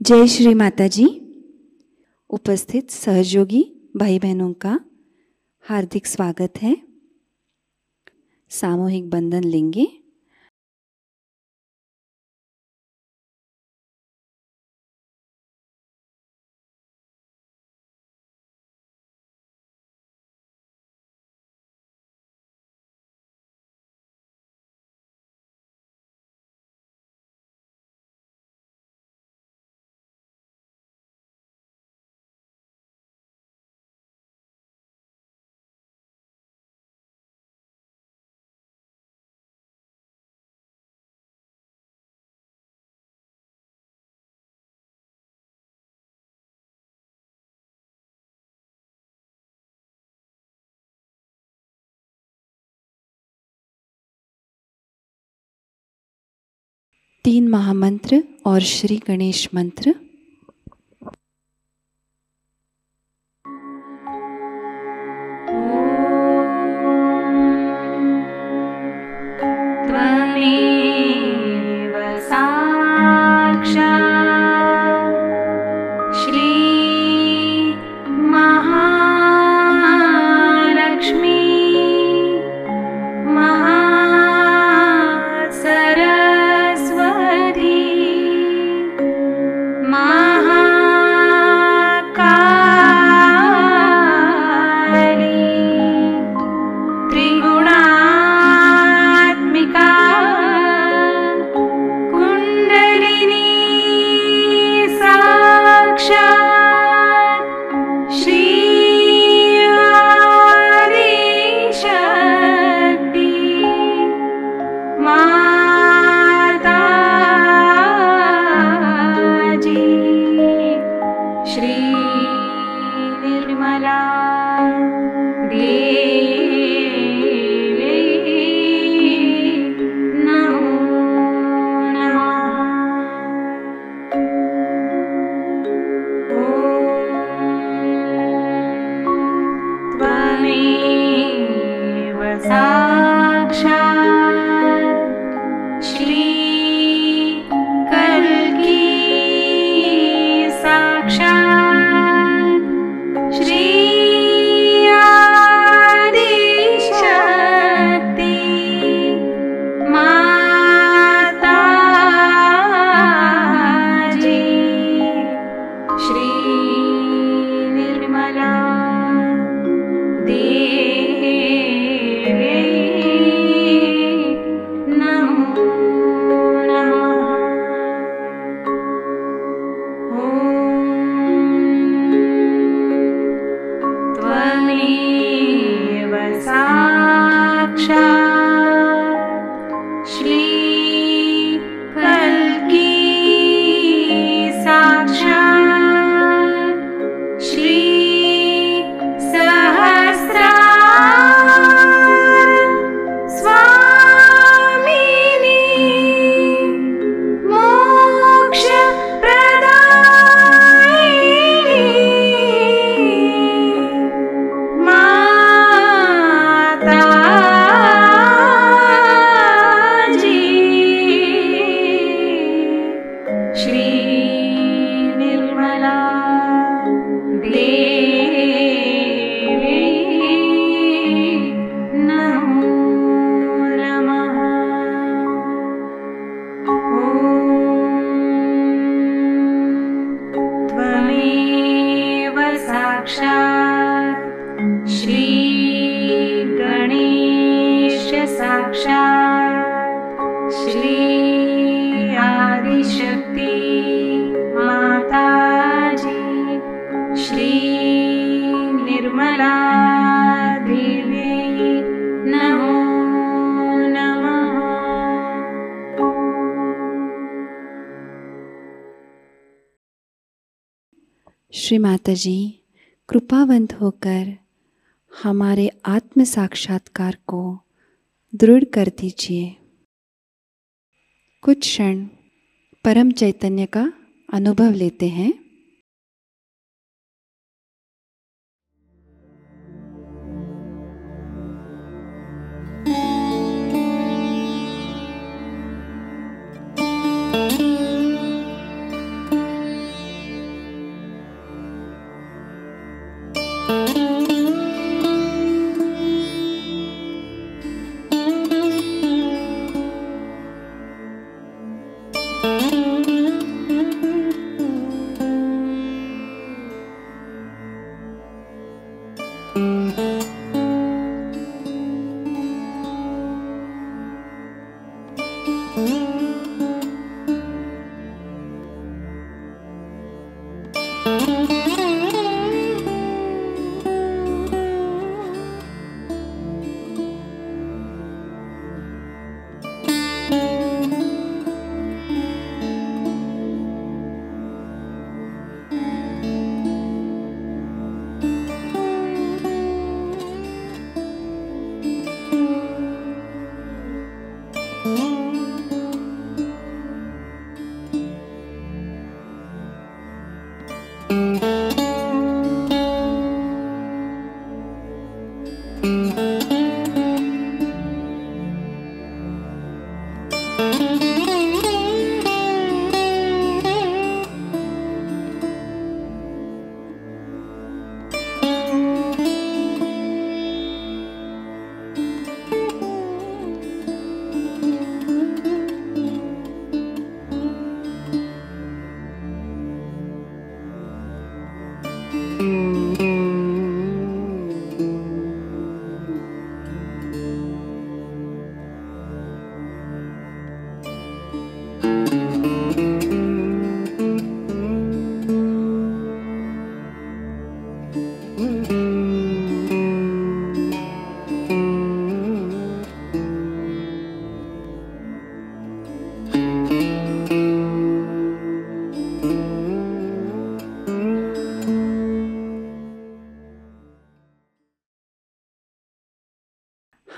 जय श्री माता जी। उपस्थित सहयोगी भाई बहनों का हार्दिक स्वागत है। सामूहिक बंधन लेंगे। तीन महामंत्र और श्री गणेश मंत्र। त्वमेव साक्षात् श्री महालक्ष्मी महासरस्वती महाकाली त्रिगुणात्मिका कुंडलिनी साक्षात् श्री आदिशक्ति माताजी श्री निर्मला देवी नमो नमः। त्वमेव साक्षात् श्री कल्की साक्षात् श्री आदिशक्ति माताजी श्री निर्मला देवी नमो नमः। त्वमेव साक्षात् श्री कल्की साक्षात् श्री सहस्रार स्वामिनी मोक्ष प्रदायिनी माताजी श्री निर्मला देवी नमो नमः। त्वमेव साक्षात् श्री गणेश साक्षात् श्री आदिशक्ति माताजी श्री निर्मला देवी नमो नमः। श्री माता जी कृपावंत होकर हमारे आत्म साक्षात्कार को दृढ़ कर दीजिए। कुछ क्षण परम चैतन्य का अनुभव लेते हैं।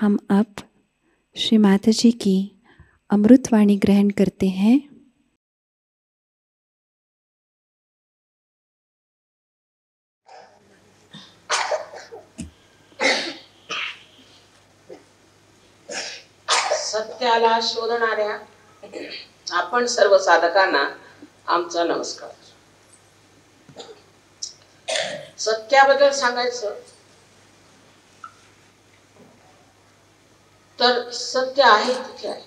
हम अब श्री माता जी की अमृतवाणी ग्रहण करते हैं। सत्याला शोधणाऱ्या आपण सर्व साधकांना आमचा नमस्कार. सत्याबद्दल सांगायचं तर सत्य आहे तिथे आहे,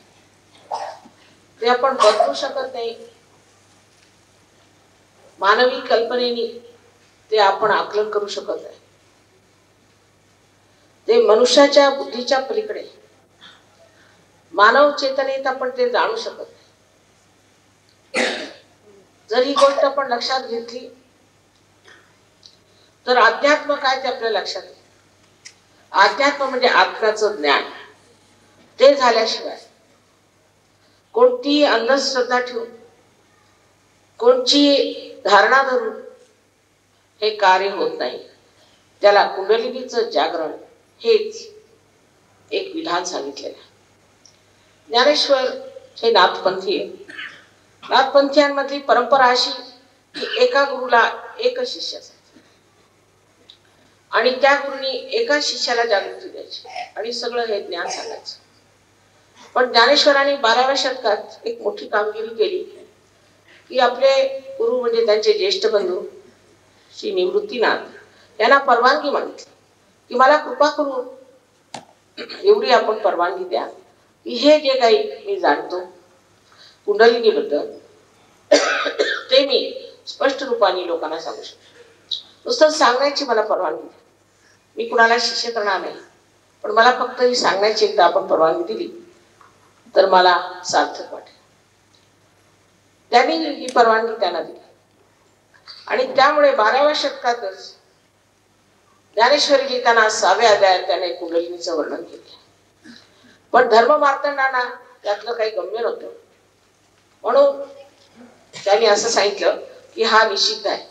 ते आपण बदलू शकत नाही. मानवी कल्पनेने ते आपण आकलन करू शकत नाही. ते मनुष्याच्या बुद्धीच्या पलीकडे, मानव चेतनेत आपण ते जाणू शकत नाही. जर ही गोष्ट आपण लक्षात घेतली तर अध्यात्म काय ते आपल्या लक्षात येईल. अध्यात्म म्हणजे आत्म्याचं ज्ञान. ते झाल्याशिवाय कोणती अंधश्रद्धा ठेवून, कोणची धारणा धरून हे कार्य होत नाही. त्याला कुंडलिनीचं जागरण हेच एक विधान सांगितलेलं आहे. ज्ञानेश्वर हे नाथपंथी आहे. नाथपंथीयांमधली परंपरा अशी की एका गुरुला एकच शिष्य असायचा आणि त्या गुरुनी एका शिष्याला जागृती द्यायची आणि सगळं हे ज्ञान सांगायचं. पण ज्ञानेश्वरांनी 12व्या शतकात एक मोठी कामगिरी केली की आपले गुरु म्हणजे त्यांचे ज्येष्ठ बंधू श्री निवृत्तीनाथ यांना परवानगी मागितली की मला कृपा करून एवढी आपण परवानगी द्या की हे जे काही मी जाणतो कुंडलिनीबद्दल ते मी स्पष्ट रूपाने लोकांना सांगू शकतो. नुसतं सांगण्याची मला परवानगी द्या. मी कुणाला शिष्य करणार नाही, पण मला फक्त ही सांगण्याची एकदा आपण परवानगी दिली तर मला सार्थक वाटेल. त्यांनी ही परवानगी त्यांना दिली आणि त्यामुळे 12व्या शतकातच ज्ञानेश्वरी लिहिताना 6व्या अध्यायात त्याने कुंडलिनीचं वर्णन केले. पण धर्म मार्तंडांना त्यातलं काही गम्य नव्हतं, म्हणून त्यांनी असं सांगितलं की हा निषिद्ध आहे,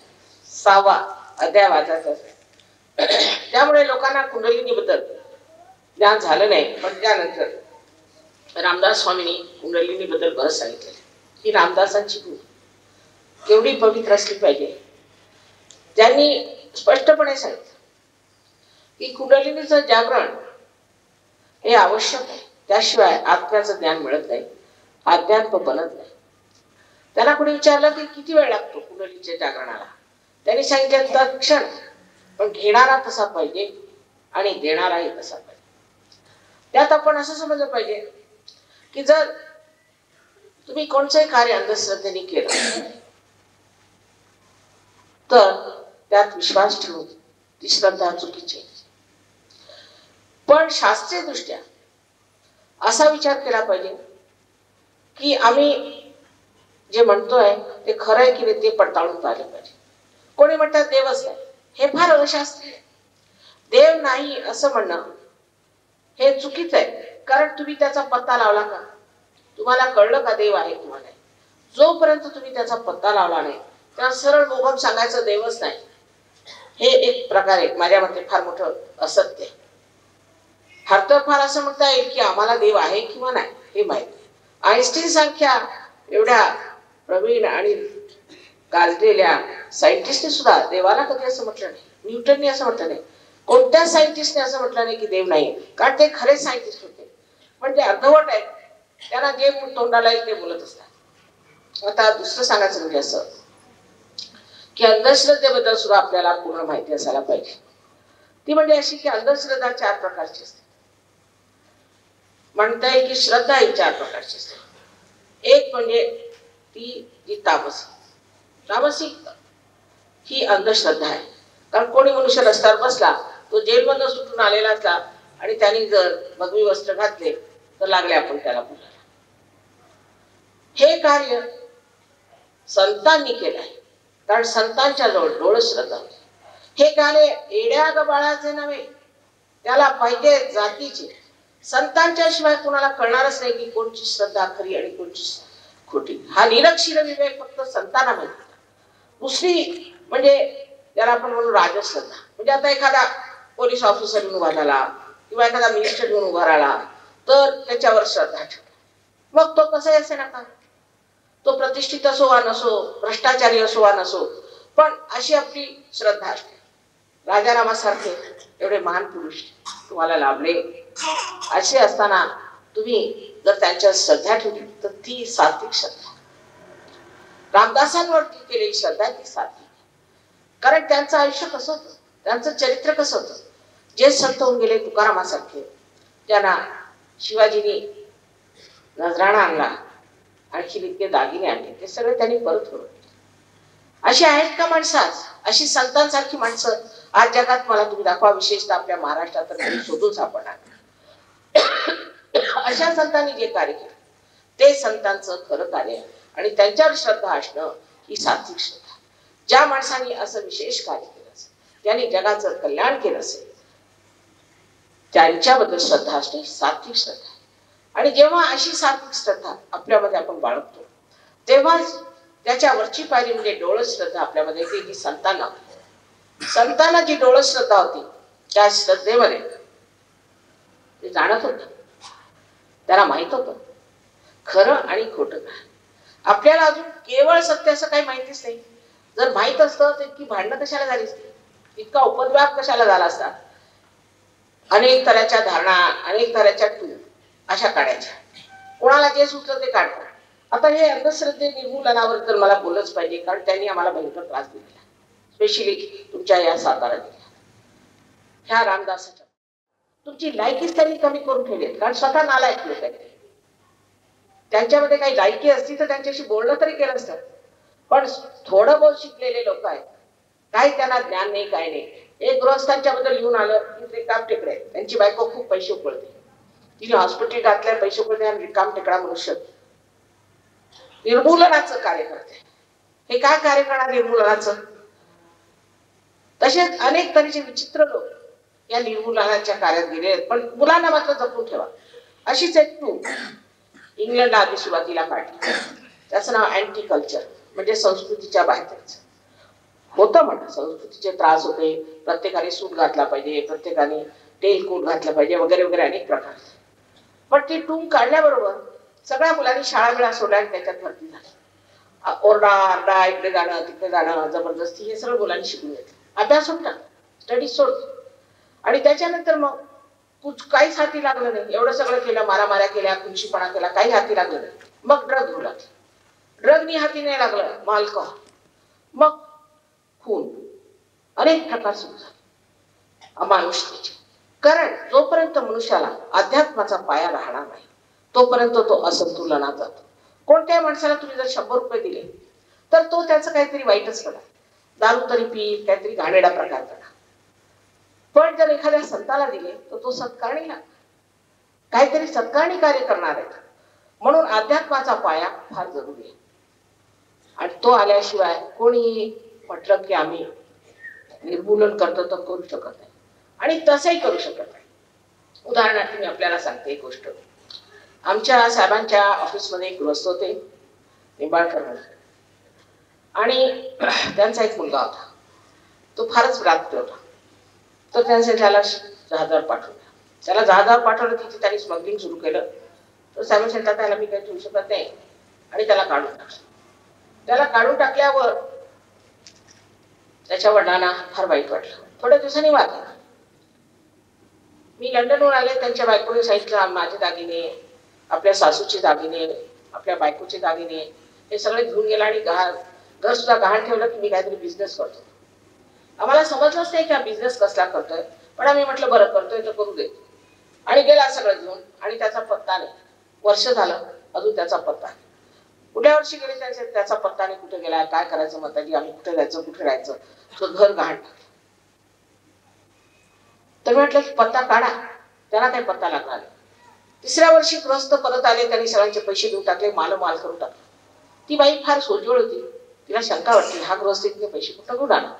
6वा अध्याय वाचायचा. त्यामुळे लोकांना कुंडलिनीबद्दल ज्ञान झालं नाही. पण त्यानंतर रामदास स्वामींनी कुंडलिनीबद्दल बरंच सांगितलं की रामदासांची बुद्धी केवढी पवित्र असली पाहिजे. त्यांनी स्पष्टपणे सांगितलं की कुंडलिनीचं जागरण हे आवश्यक आहे, त्याशिवाय आत्म्याचं ज्ञान मिळत नाही, अध्यात्म बनत नाही. त्यांना कोणी विचारलं की किती वेळ लागतो कुंडलिनीच्या जागरणाला. त्यांनी सांगितलं तत्क्षण, पण घेणारा तसा पाहिजे आणि देणाराही तसा पाहिजे. त्यात आपण असं समजलं पाहिजे की जर तुम्ही कोणतंही कार्य अंधश्रद्धेने केलं तर त्यात विश्वास ठेवून ती श्रद्धा चुकीची आहे. पण शास्त्रीय दृष्ट्या असा विचार केला पाहिजे की आम्ही जे म्हणतोय ते खरं आहे की नाही ते पडताळून पाहिलं पाहिजे. कोणी म्हणतात देवच नाही, हे फार अशास्त्रीय. देव नाही असं म्हणणं हे चुकीचं आहे, कारण तुम्ही त्याचा पत्ता लावला का? तुम्हाला कळलं का देव आहे किंवा नाही? जोपर्यंत तुम्ही त्याचा पत्ता लावला नाही तेव्हा सरळ मोगम सांगायचं देवच नाही, हे एक प्रकारे माझ्या मते फार मोठं असत्य. फार असं म्हणता येईल की आम्हाला देव आहे किंवा नाही हे माहिती. आइन्स्टीन सारख्या एवढ्या प्रवीण आणि गाजलेल्या सायंटिस्टने सुद्धा देवाला कधी असं म्हटलं नाही. न्यूटनने असं म्हटलं नाही. कोणत्या सायंटिस्टने असं म्हटलं नाही की देव नाही, कारण ते खरे सायंटिस्ट होते. पण ते अर्धवट आहेत, त्यांना जे तोंडाला येईल ते बोलत असतात. आता दुसरं सांगायचं म्हणजे असं की अंधश्रद्धेबद्दल सुद्धा आपल्याला पूर्ण माहिती असायला पाहिजे. ती म्हणजे अशी की अंधश्रद्धा 4 प्रकारची असते. म्हणता येईल की श्रद्धा ही 4 प्रकारची असते. एक म्हणजे ती जी तामसिक ही अंधश्रद्धा आहे. कारण कोणी मनुष्य रस्त्यावर बसला, तो जेलमधून सुटून आलेला असला आणि त्यांनी जर भगवी वस्त्र घातले तर लागले आपण त्याला बोलायला. हे कार्य संतांनी केलं आहे, कारण संतांच्या जवळ डोळ श्रद्धा होती. हे कार्य एड्या गबाळाचे नव्हे, त्याला पाहिजे जातीचे. संतांच्या शिवाय कुणाला कळणारच नाही की कोणची श्रद्धा खरी आणि कोणची खोटी. हा निरक्षीर विवेक फक्त संतांना माहिती. दुसरी म्हणजे त्याला आपण म्हणू राजश्रद्धा. म्हणजे आता एखादा पोलीस ऑफिसर म्हणून उभा झाला किंवा एखादा मिनिस्टर म्हणून उभा राहिला तर त्याच्यावर श्रद्धा ठेवली. मग तो कसाही असे नका, तो प्रतिष्ठित असो वा नसो, भ्रष्टाचारी असो वा नसो, पण अशी आपली श्रद्धा असते. राजारामासारखे एवढे महान पुरुष तुम्हाला लाभले, असे असताना तुम्ही जर त्यांच्या श्रद्धा ठेवली तर ती सात्विक श्रद्धा. रामदासांवरती केलेली श्रद्धा ती सात्विक. कारण त्यांचं आयुष्य कसं होतं, त्यांचं चरित्र कसं होतं. जे संत होऊन गेले तुकारामासारखे, त्यांना शिवाजीने नजराणा आणला, आणखी इतके दागिने आणले, ते सगळे त्यांनी परत करून. अशी आहेत का माणसं आज? अशी संतांसारखी माणसं आज जगात मला तुम्ही दाखवा, विशेषतः आपल्या महाराष्ट्रात तर शोधून सापडणार. अशा संतांनी जे कार्य केलं ते संतांचं खरं कार्य, आणि त्यांच्यावर श्रद्धा असणं ही सात्विक श्रद्धा. ज्या माणसांनी असं विशेष कार्य केलं असेल, त्यांनी जगाचं कल्याण केलं असेल, त्यांच्याबद्दल श्रद्धा असणे ही सात्विक श्रद्धा. आणि जेव्हा अशी सात्विक श्रद्धा आपल्यामध्ये आपण बाळगतो तेव्हाच त्याच्यावरची पायरी म्हणजे डोळस श्रद्धा आपल्यामध्ये येते, जी संतांना होती. संतांना जी डोळस श्रद्धा होती त्या श्रद्धेमध्ये ते जाणत होत, त्याला माहित होतं खरं आणि खोटं काय. आपल्याला अजून केवळ सत्य असं काही माहितीच नाही. जर माहित असतं तर इतकी भांडणं कशाला झाली असती, इतका उपद्व्याप कशाला झाला असता. अनेक तऱ्हाच्या धारणा, अनेक तऱ्हाच्या अशा काढायच्या, कोणाला जे सुचलं ते काढतात. आता हे अंधश्रद्धे निर्मूलनावर तर मला बोललंच पाहिजे, कारण त्यांनी आम्हाला भयंकर त्रास दिलेला, स्पेशली तुमच्या या सातारा जिल्ह्यात. ह्या रामदासाच्या तुमची लायकीच त्यांनी कमी करून ठेवली, कारण स्वतः नालायक लोक आहेत. त्यांच्यामध्ये काही लायकी असती तर त्यांच्याशी बोलणं तरी केलं असतं, पण थोडं बहुत शिकलेले लोक आहेत, काही त्यांना ज्ञान नाही, काही नाही. एक गृहस्थांच्या बद्दल लिहून आलं की रिकाम टेकडे, त्यांची बायको खूप पैसे उकळते, तिने हॉस्पिटल घातल्या, पैसे उकळते आणि रिकाम टेकडा मनुष्य निर्मूलनाचं कार्य करते. हे काय कार्य करणार निर्मूलनाचं? तसेच अनेक तऱ्हेचे विचित्र लोक या निर्मूलनाच्या कार्यात गेले आहेत, पण मुलांना मात्र जपून ठेवा. अशीच एक टू इंग्लंडला आधी सुरुवातीला काढली, त्याचं नाव अँटी कल्चर, म्हणजे संस्कृतीच्या बाहेर जायचं होतं. म्हणा संस्कृतीचे त्रास होते, प्रत्येकाने सूट घातला पाहिजे, प्रत्येकाने टेल कोट घातला पाहिजे, वगैरे वगैरे अनेक प्रकार. पण ती टूम काढल्याबरोबर सगळ्या मुलांनी शाळा बिळा सोडल्या आणि त्याच्यात भरती झाली. ओरडा आरडा, इकडे जाणं तिकडे जाणं, जबरदस्ती, हे सगळं मुलांनी शिकून घेतलं. अभ्यास सोडला, स्टडी सोड. आणि त्याच्यानंतर मग काहीच हाती लागलं नाही. एवढं सगळं केलं, मारामाऱ्या केल्या, खुंशीपणा केला, काही हाती लागलं नाही. मग ड्रग घेऊ लागले, ड्रगनी हाती नाही लागलं, अल्कोहोल, मग खून, अनेक प्रकार सुरू झाले अमानुषतेचे. कारण जोपर्यंत मनुष्याला अध्यात्माचा पाया राहणार नाही तोपर्यंत तो असंतुलनात जातो. कोणत्याही माणसाला तुम्ही जर 100 रुपये दिले तर तो त्याचं काहीतरी वाईटच करणार, दारू तरी पी, काहीतरी घाणेरडा प्रकार करणार. पण जर एखाद्या संताला दिले तर तो सत्कारणी लागणार, काहीतरी सत्कारणी कार्य करणार आहे. म्हणून अध्यात्माचा पाया फार जरुरी आहे, आणि तो आल्याशिवाय कोणी म्हटलं की आम्ही निर्मूलन करतो तर करू शकत नाही, आणि तसंही करू शकत नाही. उदाहरणार्थ मी आपल्याला सांगते एक गोष्ट. आमच्या साहेबांच्या ऑफिसमध्ये एक गृहस्थ होते, निंबाळकर, आणि त्यांचा एक मुलगा होता, तो फारच रात्री होता. तर त्यांनी त्याला जहाजावर पाठवलं. त्याला जहाजावर पाठवलं की त्यांनी स्मगलिंग सुरू केलं. तर साहेब सांगतात त्याला मी काही ठेवू शकत नाही, आणि त्याला काढून टाकलं. त्याला काढून टाकल्यावर त्याच्या वडिलांना फार वाईट वाटलं. थोड्या दिवसांनी वाटलं, मी लंडनहून आले, त्यांच्या बायकोने सांगितलं माझे दागिने, आपल्या सासूचे दागिने, आपल्या बायकोचे दागिने हे सगळे घेऊन गेला, आणि घर सुद्धा गहाण ठेवलं की मी काहीतरी बिझनेस करतो. आम्हाला समजलंच नाही की हा बिझनेस कसला करतोय, पण आम्ही म्हटलं बरं करतोय तर करू दे. आणि गेला सगळं घेऊन, आणि त्याचा पत्ता नाही. वर्ष झालं अजून त्याचा पत्ता नाही. कुठल्या वर्षी गेले त्याचा पत्ता नाही, कुठे गेला, काय करायचं, म्हणतात आम्ही कुठे जायचं, कुठे राहायचं, तो घर गहाण टाकलं. तर म्हटलं की पत्ता काढा, त्याला काही पत्ता लागणार नाही. 3ऱ्या वर्षी गृहस्थ परत आले, त्यांनी सगळ्यांचे पैसे देऊन टाकले, माल करून टाकले. ती बाई फार सोज्वळ होती. तिला शंका वाटली, हा गृहस्थ इतके पैसे कुठं घेऊन आला.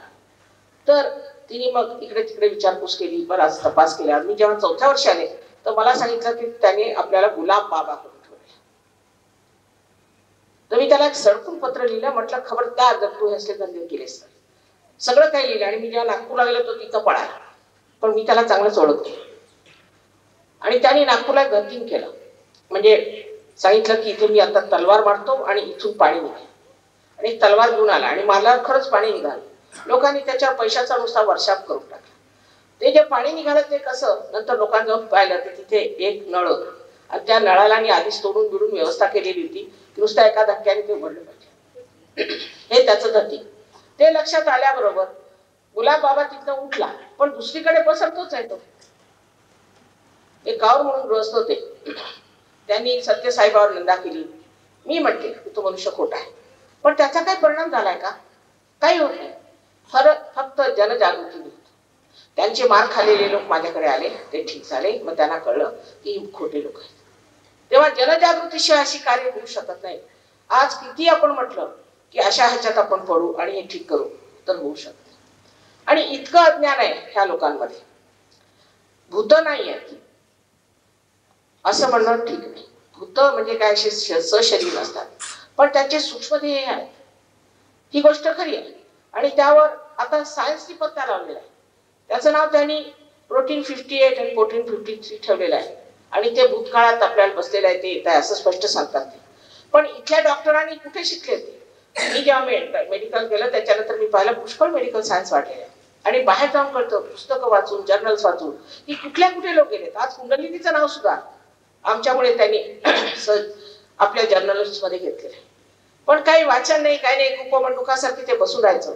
तर तिने मग इकडे तिकडे विचारपूस केली, बराच तपास केला. मी जेव्हा 4थ्या वर्षी आले तर मला सांगितलं की त्याने आपल्याला गुलाब बाबा करून ठेवले. तर मी त्याला एक सडकून पत्र लिहिलं. म्हटलं खबरदार जर तू असले धंदे केलेस तर. सगळं काही लिहिलं. आणि मी जेव्हा नागपूरला गेलो तो तिथं पळाला, पण मी त्याला चांगलंच ओळखते. आणि त्याने नागपूरला गंतीन केलं. म्हणजे सांगितलं की इथे मी आता तलवार मारतो आणि इथून पाणी निघेल. आणि तलवार घेऊन आला आणि मला खरंच पाणी निघालं. लोकांनी त्याच्यावर पैशाचा नुसता वर्षाप करून टाकला. ते जे पाणी निघालं ते कसं, नंतर लोकांनी जाऊन पाहिलं तर तिथे एक नळ होतं. आणि त्या नळाला मी आधीच तोडून बिडून व्यवस्था केलेली होती की नुसता एका धक्क्याने ते उघडलं पाहिजे. हे त्याचं धती. ते लक्षात आल्याबरोबर गुलाब बाबा तिथं उठला, पण दुसरीकडे पसरतोच आहे तो. एक गाव म्हणून गृहस्थ होते. त्यांनी सत्यसाईबावर निंदा केली. मी म्हणते की तो मनुष्य खोटा आहे, पण त्याचा काही परिणाम झालाय का? काही होत नाही. फक्त जनजागृती होती. त्यांचे मार खाल्लेले लोक माझ्याकडे आले, ते ठीक झाले. मग त्यांना कळलं की खोटे लोक आहेत. तेव्हा जनजागृतीशिवाय अशी कार्य होऊ शकत नाही. आज किती आपण म्हटलं की अशा ह्याच्यात आपण पडू आणि हे ठीक करू, तर होऊ शकत नाही. आणि इतकं अज्ञान आहे ह्या लोकांमध्ये. भूत नाही आहेत असं म्हणणं ठीक नाही. भूत म्हणजे काय, असे सशरीर असतात, पण त्याचे सूक्ष्म ध्येय आहेत. ही गोष्ट खरी आहे. आणि त्यावर आता सायन्सनी पत्ता लावलेला आहे. त्याचं नाव त्यांनी प्रोटीन 58 आणि प्रोटीन 53 ठेवलेलं आहे. आणि ते भूतकाळात आपल्याला बसलेलं आहे, ते येत आहे असं स्पष्ट सांगतात ते. पण इथल्या डॉक्टरांनी कुठे शिकले ते? मी जेव्हा मेडिकल केलं त्याच्यानंतर मी पाहिलं पुष्कळ मेडिकल सायन्स वाढलेलं आहे. आणि बाहेर जाऊन कळतं, पुस्तकं वाचून, जर्नल्स वाचून, की कुठल्या कुठे लोक गेलेत. आज कुंडलिनीचं नाव सुद्धा आमच्यामुळे त्यांनी आपल्या जर्नल्स मध्ये घेतलेलं आहे. पण काही वाचन नाही, काही नाही. कुपमंडुकासारखी ते बसून राहायचं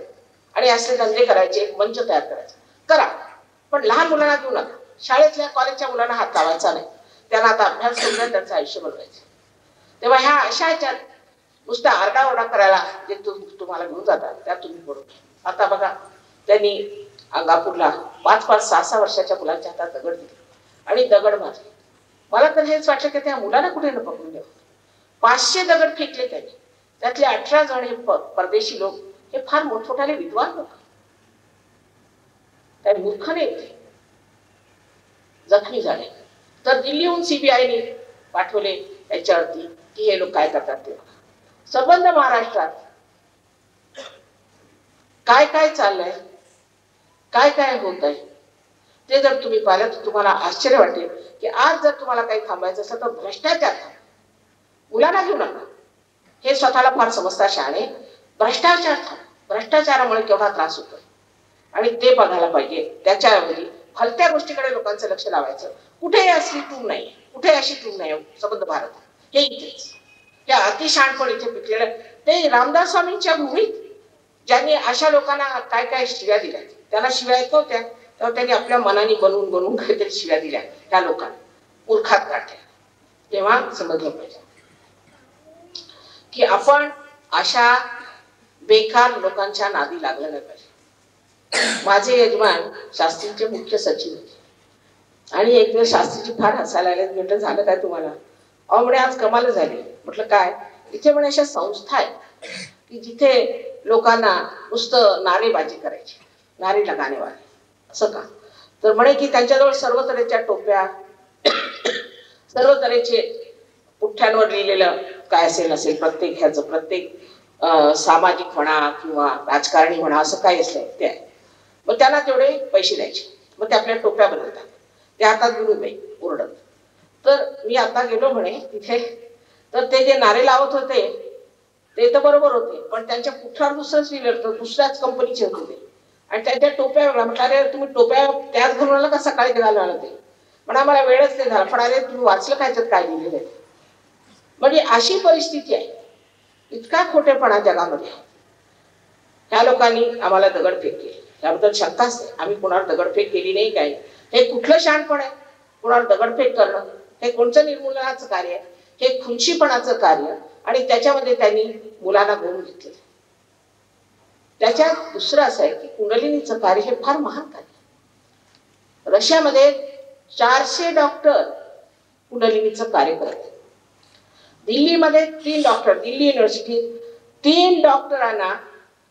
आणि असले धंदे करायचे, एक मंच तयार करायचा. करा, पण लहान मुलांना घेऊ नका. शाळेतल्या कॉलेजच्या मुलांना हात लावायचा नाही. त्यांना आता अभ्यास करून त्यांचं आयुष्य बनवायचं. तेव्हा ह्या अशा ह्याच्यात नुसता आरडाओरडा करायला जे तुम्हाला घेऊन जातात त्यात तुम्ही पडू. आता बघा, त्यांनी अंगापूरला 5-5, 6-6 वर्षाच्या मुलांच्या हातात दगड दिले आणि दगड मारले. मला तर हेच वाटलं की त्या मुलाला कुठे न पकडून द्यावं. 500 दगड फेकले त्यांनी. त्यातले 18 जण हे परदेशी लोक, हे फार मोठमोठाले विद्वान लोक, काही मूर्ख नाही, जखमी झाले. तर दिल्लीहून CBIने पाठवले याच्यावरती की हे लोक काय करतात ते. संबंध महाराष्ट्रात काय काय चाललंय, काय काय होत आहे ते जर तुम्ही पाहिलं तर तुम्हाला आश्चर्य वाटेल की आज जर तुम्हाला काही थांबायचं असेल तर भ्रष्टाचार थांबा. मुलांना घेऊ नका. हे स्वतःला फार समजता शहाणे. भ्रष्टाचार थांबा. भ्रष्टाचारामुळे केवढा त्रास होतो आणि ते बघायला पाहिजे. त्याच्याऐवजी भलत्या गोष्टीकडे लोकांचं लक्ष लावायचं. कुठेही असली टूम नाही, कुठे अशी टूम नाही. संबंध भारत हे इथेच, हे अतिशहाणपण इथे पिकलेलं. ते रामदास स्वामींच्या भूमीत ज्यांनी अशा लोकांना काय काय शिव्या दिल्या, त्यांना शिव्या येत नव्हत्या, तेव्हा त्यांनी आपल्या मनाने बनवून बनवून काहीतरी शिव्या दिल्या त्या लोकांना, मूर्खात काढल्या. तेव्हा समजलं पाहिजे की आपण अशा बेकार लोकांच्या नादी लागलं नाही पाहिजे. माझे यजमान शास्त्रीचे मुख्य सचिव होते आणि एक दिवस शास्त्रीची फार हसायला आले. म्हटलं झालं काय तुम्हाला? अहो म्हणे आज कमाल झाली. म्हटलं काय? इथे म्हणे अशा संस्था आहेत की जिथे लोकांना नुसतं नारेबाजी करायची, नारेला गाणेवाले. असं का? तर म्हणे की त्यांच्याजवळ सर्व तऱ्हेच्या टोप्या, सर्व तऱ्हेचे पुठ्ठ्यांवर लिहिलेलं काय असेल नसेल, प्रत्येक ह्याचं, प्रत्येक सामाजिक म्हणा किंवा राजकारणी म्हणा असं काही असलं ते आहे. मग त्यांना तेवढे पैसे द्यायचे. मग ते आपल्या टोप्या बनवतात, ते हातात घेऊन उभे ओरडत. तर मी आता गेलो म्हणे तिथे, तर ते जे नारे लावत होते ते तर बरोबर होते, पण त्यांच्या पुठ्ठ्यावर दुसरंच लिहिलं होतं, दुसऱ्याच कंपनीचे होते ते. आणि त्यांच्या टोप्या वेगळ्या. म्हटलं अरे तुम्ही टोप्या त्याच घालून आला का सकाळी घालून आला? ते म्हणा मला वेळच नाही झाला. पण अरे तुम्ही वाचलं काय त्यात काय लिहिलेलं आहे? म्हणजे अशी परिस्थिती आहे. इतका खोटेपणा जगामध्ये. ह्या लोकांनी आम्हाला दगडफेक केली, त्याबद्दल शंकाच नाही. आम्ही कुणावर दगडफेक केली नाही. काय हे कुठलं शहाणपण आहे? कुणावर दगडफेक करणं हे कोणतं निर्मूलनाचं कार्य आहे? हे खुनशीपणाचं कार्य. आणि त्याच्यामध्ये त्यांनी मुलांना घेऊन घेतले. त्याच्यात दुसरं असं आहे की कुंडलिनीचं कार्य हे फार महान कार्य. रशियामध्ये 400 डॉक्टर कुंडलिनीचं कार्य करतात. दिल्लीमध्ये 3 डॉक्टर, दिल्ली युनिव्हर्सिटीत 3 डॉक्टरांना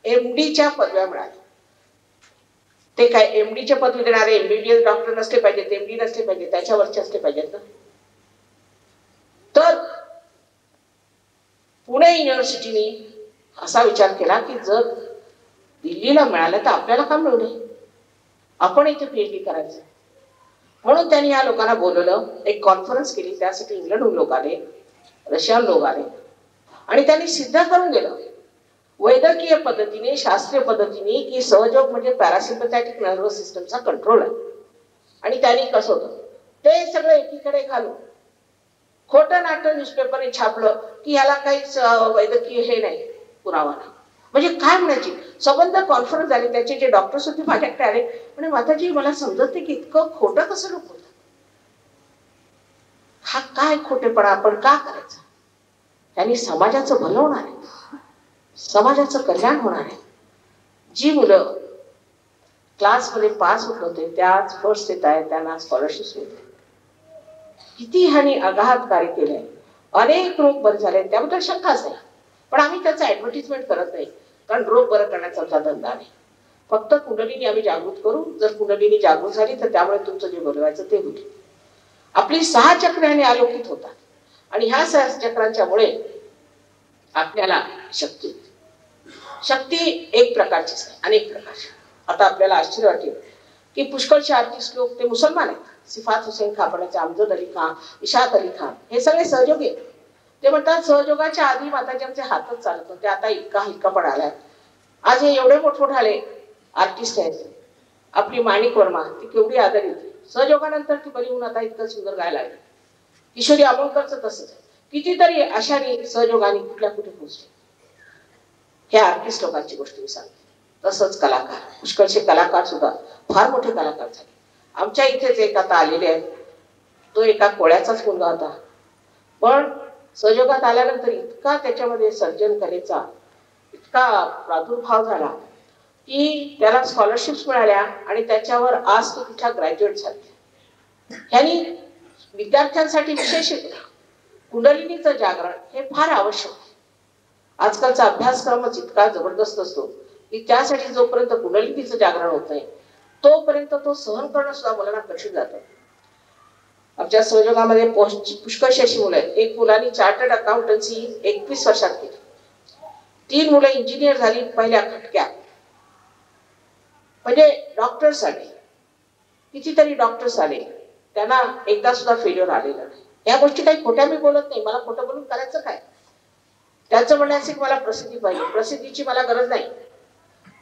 MDच्या पदव्या मिळाल्या. ते काय MDच्या पदवी देणारे MBBS डॉक्टर नसले पाहिजेत, MD नसले पाहिजे, त्याच्यावरचे असले पाहिजेत ना. तर पुणे युनिव्हर्सिटीने असा विचार केला की जर दिल्लीला मिळालं तर आपल्याला का मिळू नये, आपण इथे PhD करायचं. म्हणून त्यांनी या लोकांना बोलवलं, एक कॉन्फरन्स केली. त्यासाठी इंग्लंडहून लोक आले, रशियन लोक आले आणि त्यांनी सिद्ध करून दिलं वैद्यकीय पद्धतीने, शास्त्रीय पद्धतीने की सहयोग म्हणजे पॅरासिम्पॅथॅटिक नर्वस सिस्टमचा कंट्रोल आहे. आणि त्यांनी कसं होतं ते सगळं एकीकडे घालून खोटं नाटक न्यूजपेपरने छापलं की याला काहीच वैद्यकीय हे नाही, पुरावा नाही. म्हणजे काय म्हणायची संबंध कॉन्फरन्स झाली. त्याचे जे डॉक्टर्स होते माझ्याकडे आले म्हणजे माताजी मला समजत नाही की इतकं खोटं कसं लोक बोलतात, हा काय खोटेपणा, आपण का करायचा. त्यांनी समाजाचं भलं होणार आहे, समाजाचं कल्याण होणार आहे. जी मुलं क्लासमध्ये पास होत होते त्याच फर्स्ट येत आहे, त्यांना स्कॉलरशिप मिळते. किती ह्याने आघात कार्य केलंय, अनेक रोग बरे झाले त्याबद्दल शंकाच नाही. पण आम्ही त्याचं ऍडव्हर्टिजमेंट करत नाही, कारण रोग बरं करण्याचा आमचा धंदा नाही. फक्त कुंडलीनी आम्ही जागृत करू. जर कुंडलीनी जागृत झाली तर त्यामुळे तुमचं जे बोलवायचं ते होईल. आपली 6 चक्राने आलोकित होतात आणि ह्या 6 चक्रांच्यामुळे आपल्याला शक्ती, शक्ती एक प्रकारचीच नाही, अनेक प्रकारची. आता आपल्याला आश्चर्य वाटेल की पुष्कळचे आर्टिस्ट लोक ते मुसलमान आहेत. सिफात हुसेन खापडाचे, अमजद अली खान, इशात अली खान हे सगळे सहयोगी आहेत. ते म्हणतात सहयोगाच्या आधी माताजी आमचे हातच चालत होते, आता इतका हलकापण आलाय. आज हे एवढे मोठमोठाले आर्टिस्ट आहेत. आपली माणिक वर्मा ती केवढी आदरित, सहयोगानंतर ती बरी होऊन आता इतकं सुंदर गायला लागली. किशोरी आमोणकरचं तसंच आहे. कितीतरी अशाने सहयोगाने कुठल्या कुठे पोहोचले. हे आर्टिस्ट लोकांची गोष्ट मी सांगते. तसंच कलाकार, पुष्कळचे कलाकार सुद्धा फार मोठे कलाकार झाले. आमच्या इथेच एक आता आलेले आहेत, तो एका कोळ्याचाच मुलगा होता, पण सहयोगात आल्यानंतर इतका त्याच्यामध्ये सर्जन कलेचा इतका प्रादुर्भाव झाला की त्याला स्कॉलरशिप्स मिळाल्या आणि त्याच्यावर आज तो तिथला ग्रॅज्युएट झाला. ह्यांनी विद्यार्थ्यांसाठी विशेष कुंडलिनीचं जागरण हे फार आवश्यक आहे. आजकालचा अभ्यासक्रमच इतका जबरदस्त असतो की त्यासाठी जोपर्यंत कुंडलिनीचं जागरण होत नाही तोपर्यंत तो सहन करणं सुद्धा मुलांना कठीण जातं. आमच्या सहयोगामध्ये पुष्कळशी अशी मुलं आहेत. एक मुलांनी चार्टर्ड अकाउंटन्सी 21 वर्षात केली. 3 मुलं इंजिनियर झाली पहिल्या खटक्यात. म्हणजे डॉक्टर्स आले, कितीतरी डॉक्टर्स आले, त्यांना एकदा सुद्धा फेल्युअर आलेलं नाही. या गोष्टी काही खोट्या मी बोलत नाही, मला खोटं बोलून करायचं काय. त्याचं म्हणण्याचं की मला प्रसिद्धी पाहिजे, प्रसिद्धीची मला गरज नाही,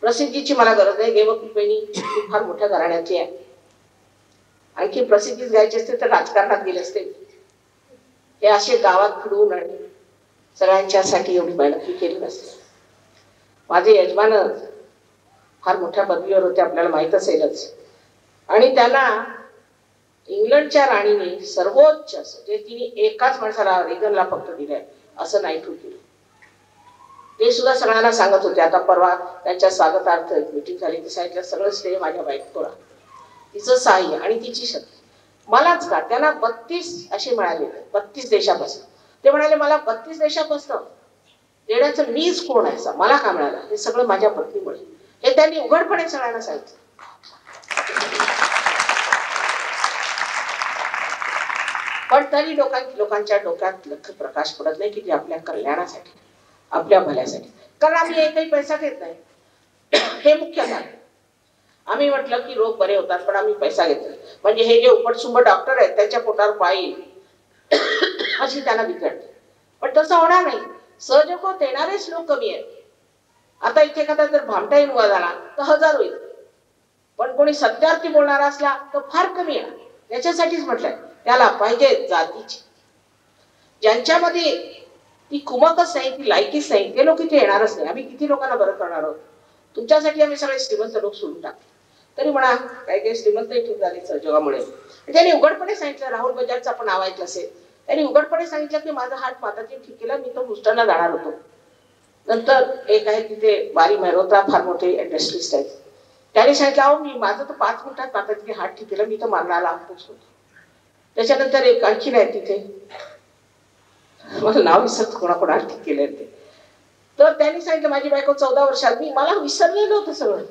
प्रसिद्धीची मला गरज नाही. देवकृपेनी मी फार मोठ्या घराण्याची आहे. आणखी प्रसिद्धीच घ्यायची असते तर राजकारणात गेले असते. हे असे गावात फिरवून आणि सगळ्यांच्यासाठी एवढी मेहनत केली नसते. माझे यजमान फार मोठ्या पदवीवर होते, आपल्याला माहित असेलच. आणि त्यांना इंग्लंडच्या राणीने सर्वोच्च असं जे तिने एकाच माणसाला, रेगनला फक्त दिलंय असं नाईटहूड केलं. ते सुद्धा सगळ्यांना सांगत होते. आता परवा त्यांच्या स्वागतार्थ मीटिंग झाली, ते सांगितलं सगळं श्रेय माझ्या बायकोला, तिचं सहाय्य आणि तिची शक्ती. मलाच का, त्यांना 32 असे मिळाले, 32 देशापासून. ते म्हणाले मला 32 देशापासून देण्याचं मीच कोण आहे, मला का मिळालं, हे सगळं माझ्या पत्नीमुळे. हे त्यांनी उघडपणे सगळ्यांना सांगितलं. पण तरी लोकांच्या डोक्यात लख प्रकाश पडत नाही की ते आपल्या कल्याणासाठी, आपल्या भल्यासाठी. कारण आम्ही एकही पैसा घेत नाही, हे मुख्य कारण. आम्ही म्हटलं की रोग बरे होतात पण आम्ही पैसा घेतला, म्हणजे हे जे उपटसुंब डॉक्टर आहेत त्यांच्या पोटावर पायी अशी त्यांना बिघडते. पण तसं होणार नाही. सहयोग देणारेच लोक कमी आहेत. आता इथे एखादा जर भामटाही उभा झाला तर 1000 होईल, पण कोणी सत्यार्थी बोलणारा असला तर फार कमी आहे. त्याच्यासाठीच म्हटलंय त्याला पाहिजे जातीची, ज्यांच्यामध्ये ती कुमकच नाही, ती लायकीच नाही, ते लोक इथे येणारच नाही. आम्ही किती लोकांना बरं करणार आहोत. तुमच्यासाठी आम्ही सगळे श्रीमंत लोक सोडून टाकले. तरी म्हणा काही काही श्रीमंत इथून झाले सहयोगामुळे. त्यांनी उघडपणे सांगितलं, राहुल बजाजचं आपण नाव ऐकलं असेल, त्यांनी उघडपणे सांगितलं की माझा हात माताजी ठीक केला, मी तो बुस्टरला जाणार होतो. नंतर एक आहे तिथे बारी मेहरोत्रा, फार मोठे इंडस्ट्रिस्ट आहेत, त्यांनी सांगितलं अहो मी माझं तर 5 मिनिटात माताजी हात ठीक केला, मी तर मारणारा होतो. त्याच्यानंतर एक आणखीन आहे तिथे मला नाव विसरत कोणाकोणा ठीक केले ते. तर त्यांनी सांगितलं माझी बायको 14 वर्षात, मला विसरलेलं होतं सगळं.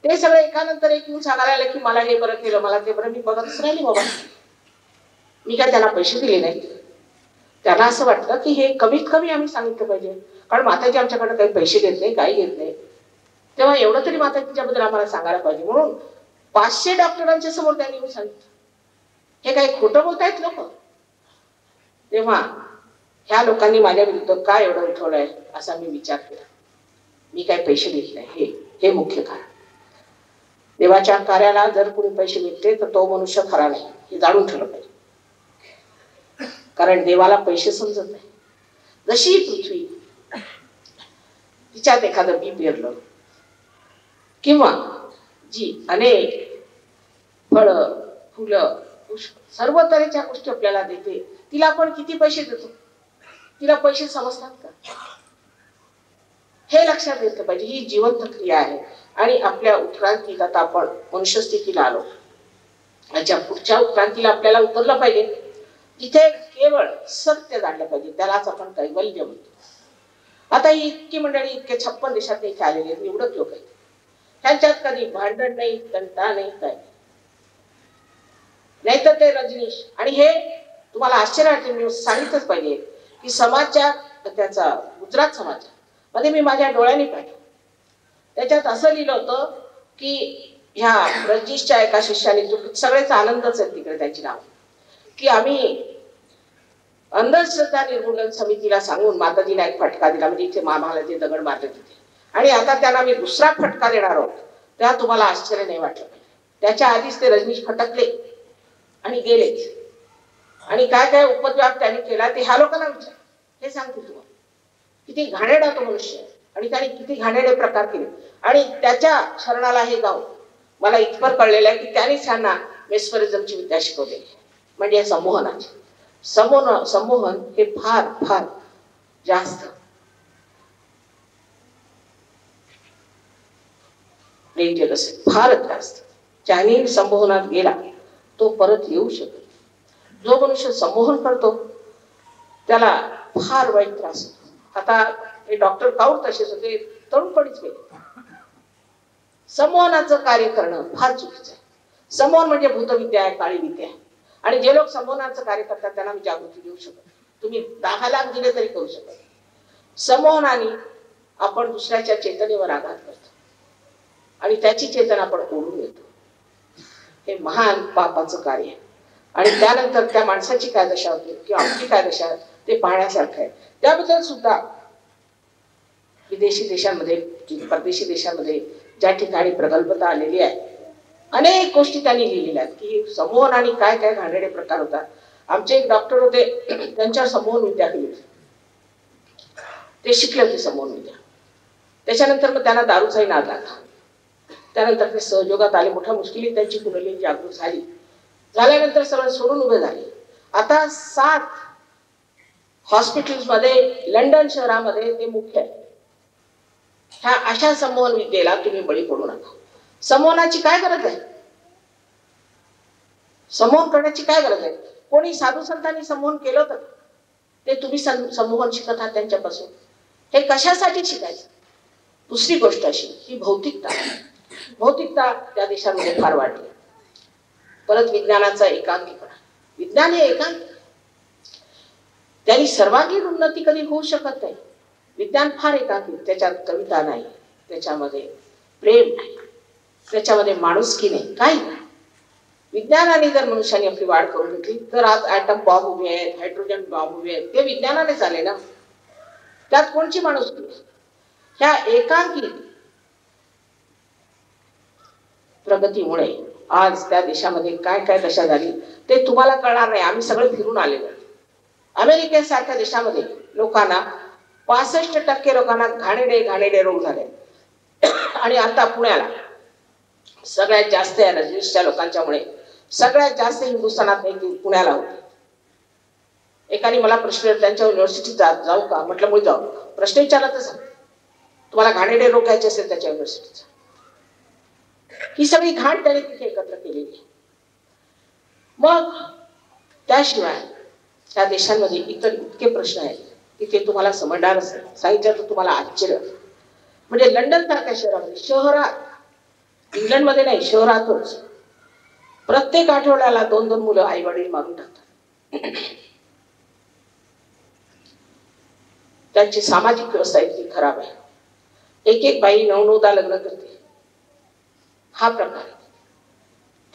ते सगळं एकानंतर एक येऊन सांगायला आलं की मला हे बरं केलं, मला ते बरं. मी बघतच राहिली बाबा. मी काय त्यांना पैसे दिले नाही. त्यांना असं वाटलं की हे कमीत कमी आम्ही सांगितलं पाहिजे, कारण माताजी आमच्याकडे काही पैसे घेत नाही, काही घेत नाही. तेव्हा एवढं तरी माताजीच्याबद्दल आम्हाला सांगायला पाहिजे. म्हणून 500 डॉक्टरांच्या समोर त्यांनी येऊन सांगितलं. हे काही खोटं बोलतायत लोक. तेव्हा ह्या लोकांनी माझ्या विरुद्ध काय एवढं उठवलंय असा मी विचार केला. मी काही पैसे देत नाही, हे मुख्य कारण. देवाच्या कार्याला जर कोणी पैसे देते तर तो मनुष्य खरा नाही, हे जाणून ठेवलं पाहिजे. कारण देवाला पैसे समजत नाही. जशी पृथ्वी तिच्यात एखादं बी पेरलं किंवा जी अनेक फळं फुलं सर्व तऱ्हेच्या गोष्टी आपल्याला देते, तिला आपण किती पैसे देतो? तिला पैसे समजतात का? हे लक्षात घेतलं पाहिजे. ही जिवंत क्रिया आहे आणि आपल्या उत्क्रांतीत आता आपण मनुष्य स्थितीला आलो. याच्या पुढच्या उत्क्रांतीला आपल्याला उतरलं पाहिजे, जिथे केवळ सत्य जाणलं पाहिजे. त्यालाच आपण कैवल्य म्हणतो. आता ही इतकी मंडळी इतके 56 देशात इथे आलेले आहेत, निवडक लोक आहेत. ह्यांच्यात कधी भांडण नाही, तंटा नाही, काय नाही. तर ते रजनीश आणि हे तुम्हाला आश्चर्य वाटेल, मी सांगितलंच पाहिजे की समाजच्या त्याचा गुजरात समाज मध्ये मी माझ्या डोळ्यांनी पाहिलं. त्याच्यात असं लिहिलं होतं की ह्या रजनीशच्या एका शिष्याने, सगळेच आनंदच आहेत तिकडे त्यांची नाव, की आम्ही अंधश्रद्धा निर्मूलन समितीला सांगून माताजीला एक फटका दिला, म्हणजे इथे मामाला जे दगड मारले तिथे, आणि आता त्यांना मी दुसरा फटका देणार आहोत. तेव्हा तुम्हाला आश्चर्य नाही वाटलं. त्याच्या आधीच ते रजनीश फटकले आणि गेलेच. आणि काय काय उपद्व्याप त्यांनी केला ते ह्या लोकांना विचार. हे सांगते तुम्हाला किती घाणेरडा तो मनुष्य आहे आणि त्याने किती घाणेरडे प्रकार केले. आणि त्याच्या शरणाला हे गाव मला इतपर कळलेलं आहे की त्यानेच ह्यांना मेस्मरिझमची विद्या शिकवलेली, म्हणजे संमोहनाची. संमोहन हे फार फार जास्त डेंजरस आहे, फारच जास्त. ज्याने संमोहनात गेला तो परत येऊ शकत. जो मनुष्य संमोहन करतो त्याला फार वाईट त्रास होतो. आता हे डॉक्टर काऊर तसेच होते, तरुणपणीच गेले. संमोहनाचं कार्य करणं फार चुकीचं आहे. संमोहन म्हणजे भूतविद्या आहे, काळी विद्या आहे. आणि जे लोक संमोहनाचं कार्य करतात त्यांना मी जागृती देऊ शकत. तुम्ही 10 लाख दिले तरी करू शकत. संमोहनाने आपण दुसऱ्याच्या चेतनेवर आघात करतो आणि त्याची चेतना आपण ओढून घेतो. हे महान पापाचं कार्य आहे. आणि त्यानंतर त्या माणसाची काय दशा होते किंवा आमची काय दशा ते पाहण्यासारखं आहे. त्याबद्दल सुद्धा विदेशी देशांमध्ये, परदेशी देशांमध्ये ज्या ठिकाणी प्रगल्भता आलेली आहे, अनेक गोष्टी त्यांनी लिहिलेल्या आहेत की संमोहन आणि काय काय घाणेरडे प्रकार होतात. आमचे एक डॉक्टर होते, त्यांच्यावर संमोहन विद्या केली होती. ते शिकले होते संमोहन विद्या. त्याच्यानंतर मग त्यांना दारूचाही नाद लागला. त्यानंतर ते सहयोगात आले. मोठ्या मुश्किलीत त्यांची कुंडली जागृत झाली. झाल्यानंतर सगळं सोडून उभे झाले. आता 7 हॉस्पिटल्स मध्ये लंडन शहरामध्ये ते मुख्य आहे. ह्या अशा संमोहन विद्येला तुम्ही बळी पडू नका. संमोहनाची काय गरज आहे? संमोहन करण्याची काय गरज आहे? कोणी साधू संतांनी संमोहन केलं होतं? ते तुम्ही संमोहन शिकत आहात त्यांच्यापासून. हे कशासाठी शिकायचं? दुसरी गोष्ट अशी ही भौतिकता त्या देशांमध्ये फार वाढली. परत विज्ञानाचा एकांकीपणा. विज्ञान हे एकांकी, त्यांनी सर्वांगीण उन्नती कधी होऊ शकत नाही. विज्ञान फार एकांकी. त्याच्यात कविता नाही, त्याच्यामध्ये प्रेम नाही, त्याच्यामध्ये माणुसकी नाही, काही नाही. विज्ञानाने जर मनुष्याने आपली वाढ करून घेतली तर आज ॲटम बॉम्ब उभे आहेत, हायड्रोजन बॉम्ब उभे आहेत, ते विज्ञानाने झाले ना. त्यात कोणची माणुसकी? ह्या एकांकी प्रगतीमुळे आज त्या देशामध्ये काय काय दशा झाली ते तुम्हाला कळणार नाही. आम्ही सगळे फिरून आलेलो. अमेरिकेसारख्या देशामध्ये लोकांना 65% लोकांना घाणेरडे रोग झाले. आणि आता पुण्याला सगळ्यात जास्त या रजनीशच्या लोकांच्यामुळे सगळ्यात जास्त हिंदुस्थानात पुण्याला होते. एकाने मला प्रश्न, त्यांच्या युनिव्हर्सिटीत जाऊ का? म्हटलं मुळे जाऊ. प्रश्न विचारला तर तुम्हाला घाणेरडे रोग घ्यायचे असेल त्याच्या युनिव्हर्सिटीचा. ही सगळी घाण त्याने तिथे एकत्र केलेली. मग त्याशिवाय ह्या देशांमध्ये इतर इतके प्रश्न आहेत की ते तुम्हाला समजणारच नाही. सांगितलं तर तुम्हाला आश्चर्य. म्हणजे लंडन सारख्या शहरामध्ये, शहरात, इंग्लंडमध्ये नाही, शहरातच प्रत्येक आठवड्याला 2-2 मुलं आई वडील मारून टाकतात. त्यांची सामाजिक व्यवस्था इतकी खराब आहे. एक बाई 9-9दा लग्न करते. हा प्रकार आहे.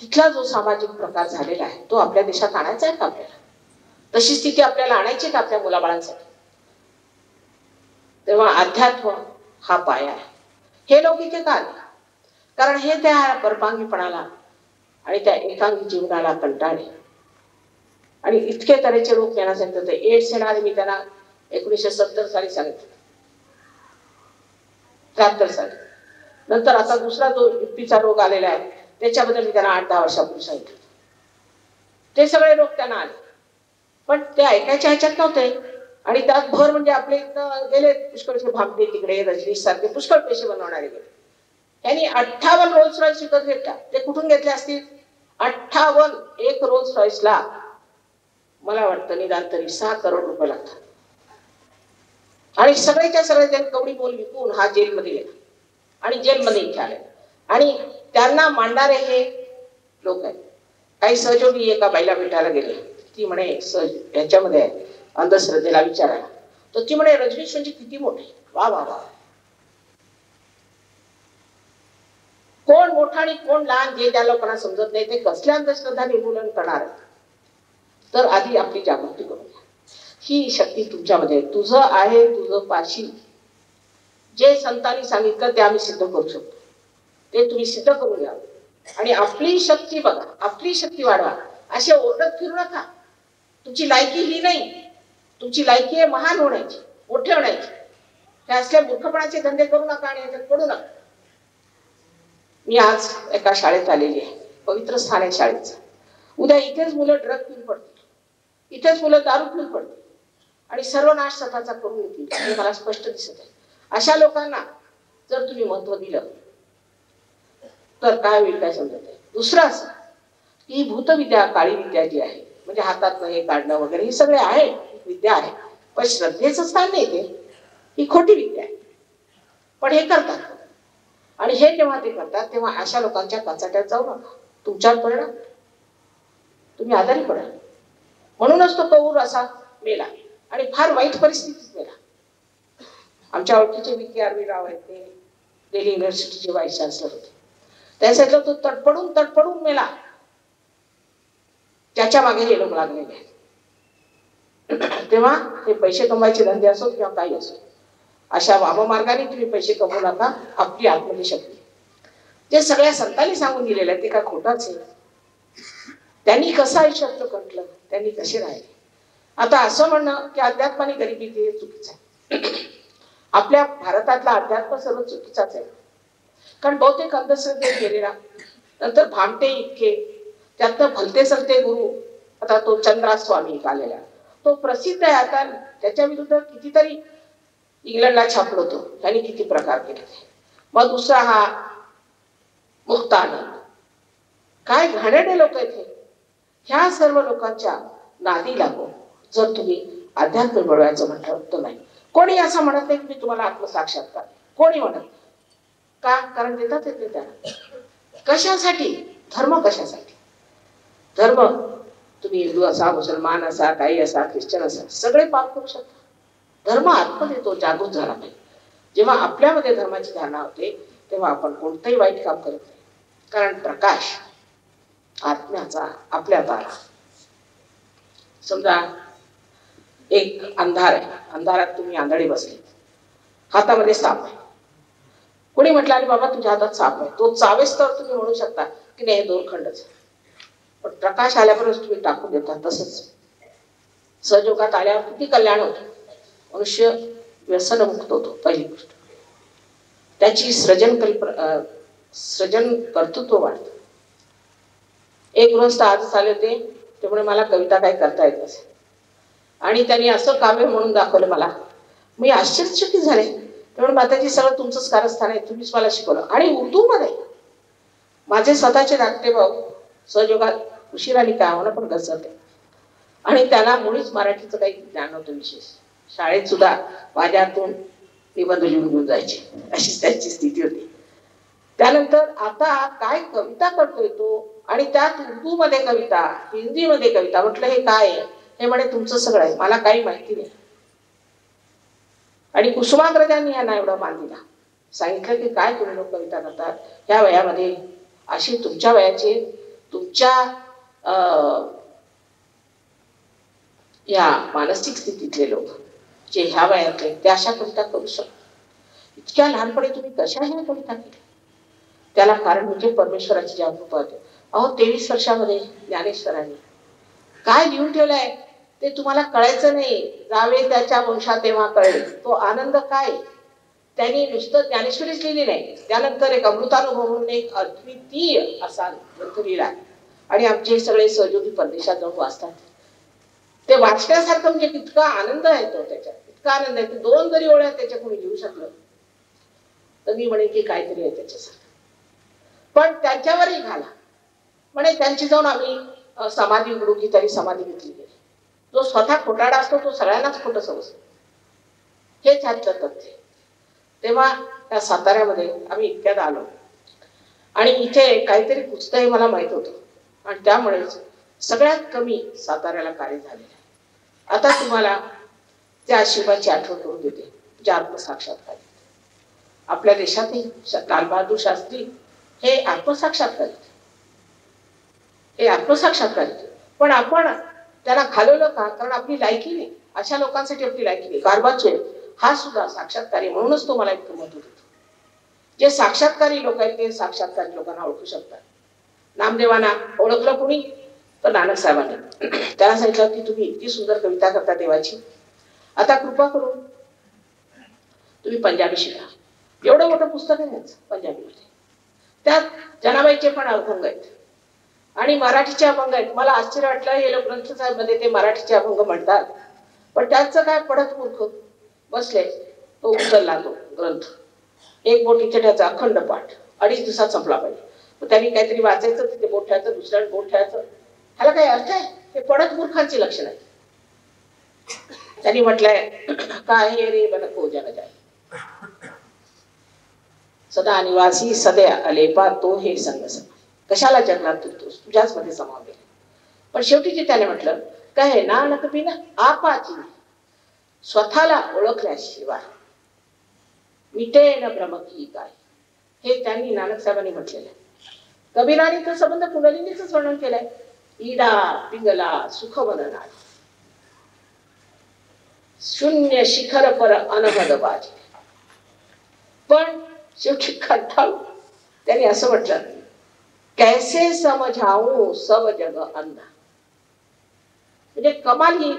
तिथला जो सामाजिक प्रकार झालेला आहे तो आपल्या देशात आणायचा आहे का आपल्याला? तशी स्थिती आपल्याला आणायची का आपल्या मुलाबाळांसाठी? तेव्हा अध्यात्म हा पाया आहे. हे लोक इथे का आले? कारण हे त्या परपांगीपणाला आणि त्या एकांगी जीवनाला कंटाळले आणि इतके तऱ्हेचे रोग त्यांना सांगितले होते. एड्स येणारे मी त्यांना 1970 साली सांगितलं, 73 साली. नंतर आता दुसरा जो युपीचा रोग आलेला आहे त्याच्याबद्दल मी त्यांना 8-10 वर्षापूर्वी सांगितलं. ते सगळे रोग त्यांना आले, पण ते ऐकायच्या ह्याच्यात नव्हते. आणि त्यात भर म्हणजे आपले इथं गेले पुष्कळचे भामटे तिकडे, रजनीश सारखे पुष्कळ पैसे बनवणारे गेले. त्यांनी 58 रोल्स रॉयस विकत घेतला. ते कुठून घेतले असतील? 58. एक रोल्स रॉयसला मला वाटतं निदान तरी 6 करोड रुपये लागतात. आणि सगळेच्या सगळे त्यांनी कवडी बोल विकून हा जेलमध्ये गेला आणि जेलमध्ये इथे आले. आणि त्यांना मांडणारे हे लोक आहेत. काही सहयोगी एका बाईला भेटायला गेले. ती म्हणे याच्यामध्ये अंधश्रद्धेला विचारायला, तर ती म्हणे रजनीश म्हणजे किती मोठे. वा वा वा. कोण मोठा आणि कोण लहान जे त्या लोकांना समजत नाही ते कसल्या अंधश्रद्धा निर्मूलन करणार. तर आधी आपली जागृती करून घ्या. ही शक्ती तुमच्यामध्ये तुझं आहे. तुझं पाशी जे संतांनी सांगितलं ते आम्ही सिद्ध करू शकतो. ते तुम्ही सिद्ध करून घ्या आणि आपली शक्ती बघा, आपली शक्ती वाढवा. असे ओरडत फिरू नका. तुमची लायकी ही नाही. तुमची लायकी आहे महान होण्याची, मोठे होण्याची. हे असल्या मूर्खपणाचे धंदे करू नका आणि याच्यात पडू नका. मी आज एका शाळेत आलेली आहे. पवित्र स्थान आहे शाळेचं. उद्या इथेच मुलं ड्रग पिऊन पडतील, इथेच मुलं दारू पिऊन पडतील आणि सर्वनाश स्वतःचा करून येतील. हे मला स्पष्ट दिसत आहे. अशा लोकांना जर तुम्ही महत्व दिलं तर काय होईल काय समजत आहे. दुसरं असं ही भूतविद्या, काळी विद्या जी आहे, म्हणजे हातात हे काढणं वगैरे, हे सगळे आहे विद्या आहे, पण श्रद्धेचं स्थान नाही. ते ही खोटी विद्या आहे. पण हे करतात. आणि हे जेव्हा ते करतात तेव्हा अशा लोकांच्या कचाट्यात जाऊ नका. तुमच्यावर परिणाम, तुम्ही आजारी पडाल. म्हणूनच तो कौर असा मेला आणि फार वाईट परिस्थितीत मेला. आमच्या ओळखीचे विके राव आहेत, ते दिल्ली युनिव्हर्सिटीचे व्हाईस चान्सलर होते. त्यासाठी तो तडपडून मेला. त्याच्या मागे हे लोक लागलेले आहेत. तेव्हा हे पैसे कमवायचे धंदे असो किंवा काही असो, अशा वाममार्गाने तुम्ही पैसे कमवू नका. आपली आत्मधी शक्ती जे सगळ्या संतांनी सांगून दिलेलं आहे ते काय खोटाच आहे. त्यांनी कसं आयुष्यात कंटलं, त्यांनी कसे राहिले. आता असं म्हणणं की अध्यात्म आणि गरिबी हे चुकीचं आहे. आपल्या भारतातला अध्यात्म सर्व चुकीचाच आहे. कारण बहुतेक अंधश्रद्धेत गेलेला, नंतर भामटे इतके, त्यातनं भलते सलते गुरु. आता तो चंद्रा स्वामी आलेला, तो प्रसिद्ध आहे. आता त्याच्या विरुद्ध कितीतरी इंग्लंडला छापलं होतं, त्यांनी किती प्रकार केले. मग दुसरा हा मुक्तानंद. काय घाणेरडे लोक आहेत हे. ह्या सर्व लोकांच्या नादी लागून जर तुम्ही अध्यात्म मिळवायचं म्हटलं तर नाही. कोणी असं म्हणत नाही की मी तुम्हाला आत्मसाक्षात्कार, कोणी म्हणत का? कारण देतात येते त्यांना. कशासाठी? धर्म कशासाठी? धर्म तुम्ही हिंदू असा, मुसलमान असा, काही असा, ख्रिश्चन असा, सगळे पाप करू शकता. धर्म आतमध्ये तो जागृत झाला पाहिजे. जेव्हा आपल्यामध्ये धर्माची धारणा होते तेव्हा आपण कोणतंही वाईट काम करत नाही. कारण प्रकाश आत्म्याचा आपल्यात आला. समजा एक अंधार आहे, अंधारात तुम्ही आंधळे बसले, हातामध्ये साप आहे. कोणी म्हटलं अरे बाबा तुझ्या हातात साप आहे, तो चावेस तर तुम्ही म्हणू शकता की नाही हे 2 खंडच. पण प्रकाश आल्यापर्यंत तुम्ही टाकून देता. तसंच सहयोगात आल्यावर किती कल्याण होतं. मनुष्य व्यसनमुक्त होतो. पहिली गोष्ट त्याची सृजन कर्तृत्व वाढतं. एक गृहस्थ आजच आले होते, त्यामुळे मला कविता काय करता येत नसे आणि त्यांनी असं काव्य म्हणून दाखवलं मला. मी आश्चर्यचकित झाले. त्यामुळे माताजी सगळं तुमचंच कारस्थान आहे, तुम्हीच मला शिकवलं. आणि उर्दूमध्ये माझे स्वतःचे धाकटे भाऊ सहयोगात उशिराने काय होणं पण घसरते. आणि त्याला मुळीच मराठीचं काही ज्ञान नव्हतं विशेष. शाळेत सुद्धा माझ्या हातून निबंध लिहून घेऊन जायचे, अशी त्यांची स्थिती होती. त्यानंतर आता काय कविता करतोय तो, आणि त्यात उर्दू मध्ये कविता, हिंदी मध्ये कविता. म्हटलं हे काय आहे? हे म्हणे तुमचं सगळं आहे, मला काही माहिती नाही. आणि कुसुमाग्रजांनी यांना एवढा मान दिला, सांगितलं की काय तुम्ही लोक कविता करतात ह्या वयामध्ये, अशी तुमच्या वयाचे, तुमच्या या मानसिक स्थितीतले लोक जे ह्या वयातले ते अशा कविता करू शकतात. इतक्या लहानपणी तुम्ही कशा ह्या कविता केल्या? त्याला कारण म्हणजे परमेश्वराची ज्या कृपा होती. अहो 23 वर्षामध्ये ज्ञानेश्वरांनी काय लिहून ठेवलंय ते तुम्हाला कळायचं नाही. जावे त्याच्या वंशात तेव्हा कळेल तो आनंद काय. त्यांनी नुसतं ज्ञानेश्वरीच लिहिली नाही, त्यानंतर एक अमृतानुभव म्हणून एक अद्वितीय असा ग्रंथ लिहिला. आणि आमचे सगळे सहयोगी परदेशात जाऊन वाचतात. ते वाचण्यासारखं म्हणजे इतका आनंद आहे तो, त्याच्यात इतका आनंद आहे की 2 जरी ओळ्या त्याच्या कोणी लिहू शकलं तर मी म्हणेन की काहीतरी आहे त्याच्यासारखं. पण त्यांच्यावरही घाला म्हणे, त्यांची जाऊन आम्ही समाधी उघडू की तरी समाधी घेतली गेली. जो स्वतः खोटाडा असतो तो सगळ्यांनाच खोटं समजतो, हेच ह्यातलं तथ्य. तेव्हा त्या साताऱ्यामध्ये आम्ही इतक्यात आलो आणि इथे काहीतरी पुस्तक हे मला माहित होतं आणि त्यामुळेच सगळ्यात कमी साताऱ्याला कार्य झालेलं आहे. आता तुम्हाला त्या आशीर्वादाची आठवण करून देते, जे आत्मसाक्षात्कार. आपल्या देशातही लालबहादूर शास्त्री हे आत्मसाक्षात्कार, हे आत्मसाक्षात्कार. पण आपण त्याला घालवलं का? कारण आपली लायकी नाही, अशा लोकांसाठी आपली लायकी नाही. गारबाचे हा सुद्धा साक्षात्कारी, म्हणूनच तो मला इतकं महत्व देतो. जे साक्षात्कारी लोक आहेत ते साक्षात्कारी लोकांना ओळखू शकतात. नामदेवांना ओळखलं कुणी? तर नानक साहेबांनी. त्याला सांगितलं की तुम्ही इतकी सुंदर कविता करता देवाची, आता कृपा करून तुम्ही पंजाबी शिका. एवढं मोठं पुस्तक आहे पंजाबीमध्ये, त्यात जनाबाईचे पण अभंग आहेत आणि मराठीचे अभंग आहेत. मला आश्चर्य वाटलं, हे लोक ग्रंथ साहेब मध्ये ते मराठीचे अभंग म्हणतात, पण त्यांचं काय पडत मूर्ख बसले. तो उचलला तो ग्रंथ, एक बोटीच्या त्याचा अखंड पाठ 2.5 दिवसात संपला पाहिजे. त्यांनी काहीतरी वाचायचं, तिथे बोट ठेवायचं, दुसऱ्या बोट ठेवायचं, ह्याला काही अर्थ आहे? हे पडत मूर्खांची लक्षण आहे. त्यांनी म्हटलंय काय हे रे बनको जन जाय, सदा निवासी सदैव अलेपा तो हे संग सम. कशाला जगला तू, तुझ्याच मध्ये समावेल. पण शेवटी जे त्याने म्हटलं काय, नानक बिन आपाची, स्वतःला ओळखल्याशिवाय मिटे न भ्रम की काय, हे त्यांनी नानक साहेबांनी म्हटलेलं आहे. कबीराने तर संबंध कुंडलिनीच वर्णन केलंय. इडा पिंगला सुख मनना, शून्य शिखर पर अनहद बाजी. पण शेवटी कंटाळून त्यांनी असं म्हटलं, कैसे समझाऊ सब जग अंधा. म्हणजे कमाल ही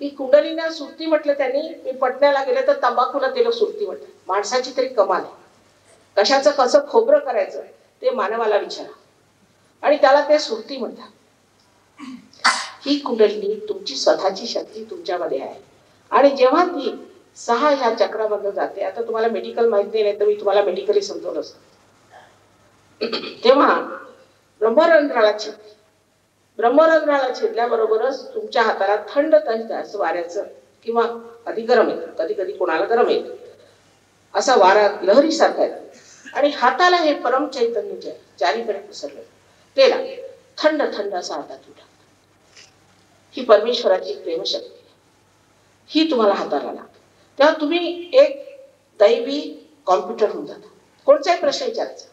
की कुंडलीने सुरती म्हटलं त्यांनी. मी पटण्याला गेले तर तंबाखूला ते लोक सुरती म्हटलं. माणसाची तरी कमाल आहे. कशाचं कसं खोबरं करायचं ते मानवाला विचारा आणि त्याला ते सुरती म्हणतात. ही कुंडलिनी तुमची स्वतःची शक्ती तुमच्यामध्ये आहे आणि जेव्हा ती 6 ह्या चक्रामधून जाते, आता तुम्हाला मेडिकल माहिती नाही तर मी तुम्हाला मेडिकली समजवलं असतं. तेव्हा ब्रह्मरंध्राला छेदते, ब्रह्मरंध्राला छेदल्याबरोबरच तुमच्या हाताला थंड थंड असं वाऱ्याचं किंवा कधी गरम येतं, कधी कधी कोणाला गरम येतं, असा वारा लहरी सारखा येतो आणि हाताला हे परम चैतन्य चारीकडे पसरलं तेला थंड थंड असा हातात उठा. ही परमेश्वराची प्रेमशक्ती, ही तुम्हाला हाताला लागते. तेव्हा तुम्ही एक दैवी कॉम्प्युटर होऊन जाता. कोणताही प्रश्न विचारायचा,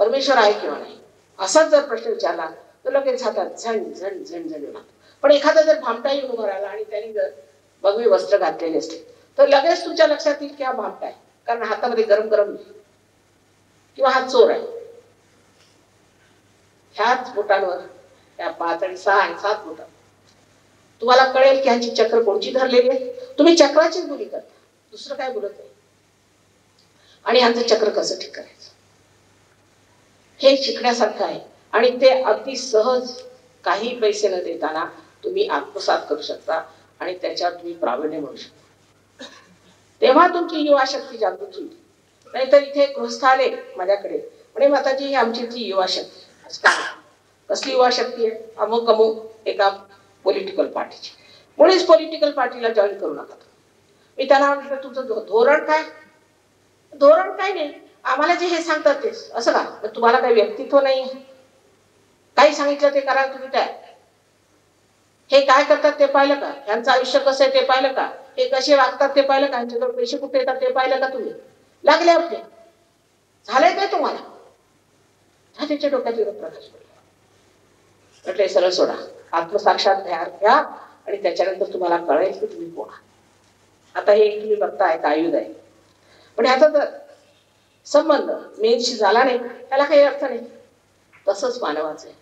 परमेश्वर आहे किंवा नाही, असाच जर प्रश्न विचारला तर लगेच हातात झण झण झण झण लागतो. पण एखादा जर भामटा येऊन उभा राहिला आणि त्यांनी जर भगवे वस्त्र घातलेले असते तर लगेच तुमच्या लक्षात येईल की हा भामटा आहे, कारण हातामध्ये गरम गरम नाही किंवा हा चोर आहे. ह्याच बोटांवर, त्या 5 आणि 6 आणि 7 बोटांवर तुम्हाला कळेल की ह्यांची चक्र कोणची धरलेली आहे. तुम्ही चक्राचीच बोली करता, दुसरं काय बोलत नाही. आणि ह्यांचं चक्र कसं ठीक करायचं हे शिकण्यासारखं आहे आणि ते अगदी सहज काही पैसे न देताना तुम्ही आत्मसात करू शकता आणि त्याच्यावर तुम्ही प्रावीण्य मिळू शकता. तेव्हा तुमची युवा शक्ती जागृत होईल. नाहीतर इथे गृहस्थ आले माझ्याकडे म्हणे माताजी ही आमची इथली युवा शक्ती. कसली युवा शक्ती आहे? अमुक अमुक एका पॉलिटिकल पार्टीची. मुळीच पॉलिटिकल पार्टीला जॉईन करू नका. मी त्यांना म्हटलं तुमचं धोरण काय? धोरण काय नाही, आम्हाला जे हे सांगतात तेच. असं का? तुम्हाला काही व्यक्तित्व नाही? काही सांगितलं ते करा तुम्ही काय? हे काय करतात ते पाहिलं का? यांचं आयुष्य कसं आहे ते पाहिलं का? हे कसे वागतात ते पाहिलं का? यांच्याकडे पैसे कुठे येतात ते पाहिलं का तुम्ही? लागले आपले? झालंय काय तुम्हाला? त्याच्या डोक्यात प्रकाश पडला. म्हटलं सरळ सोडा, आत्मसाक्षात्कार घ्या आणि त्याच्यानंतर तुम्हाला कळेल की तुम्ही कोण. आता हे तुम्ही बघताय का आयुध आहे, पण ह्याचा जर संबंध मेनशी झाला नाही त्याला काही अर्थ नाही. तसंच मानवाचं आहे.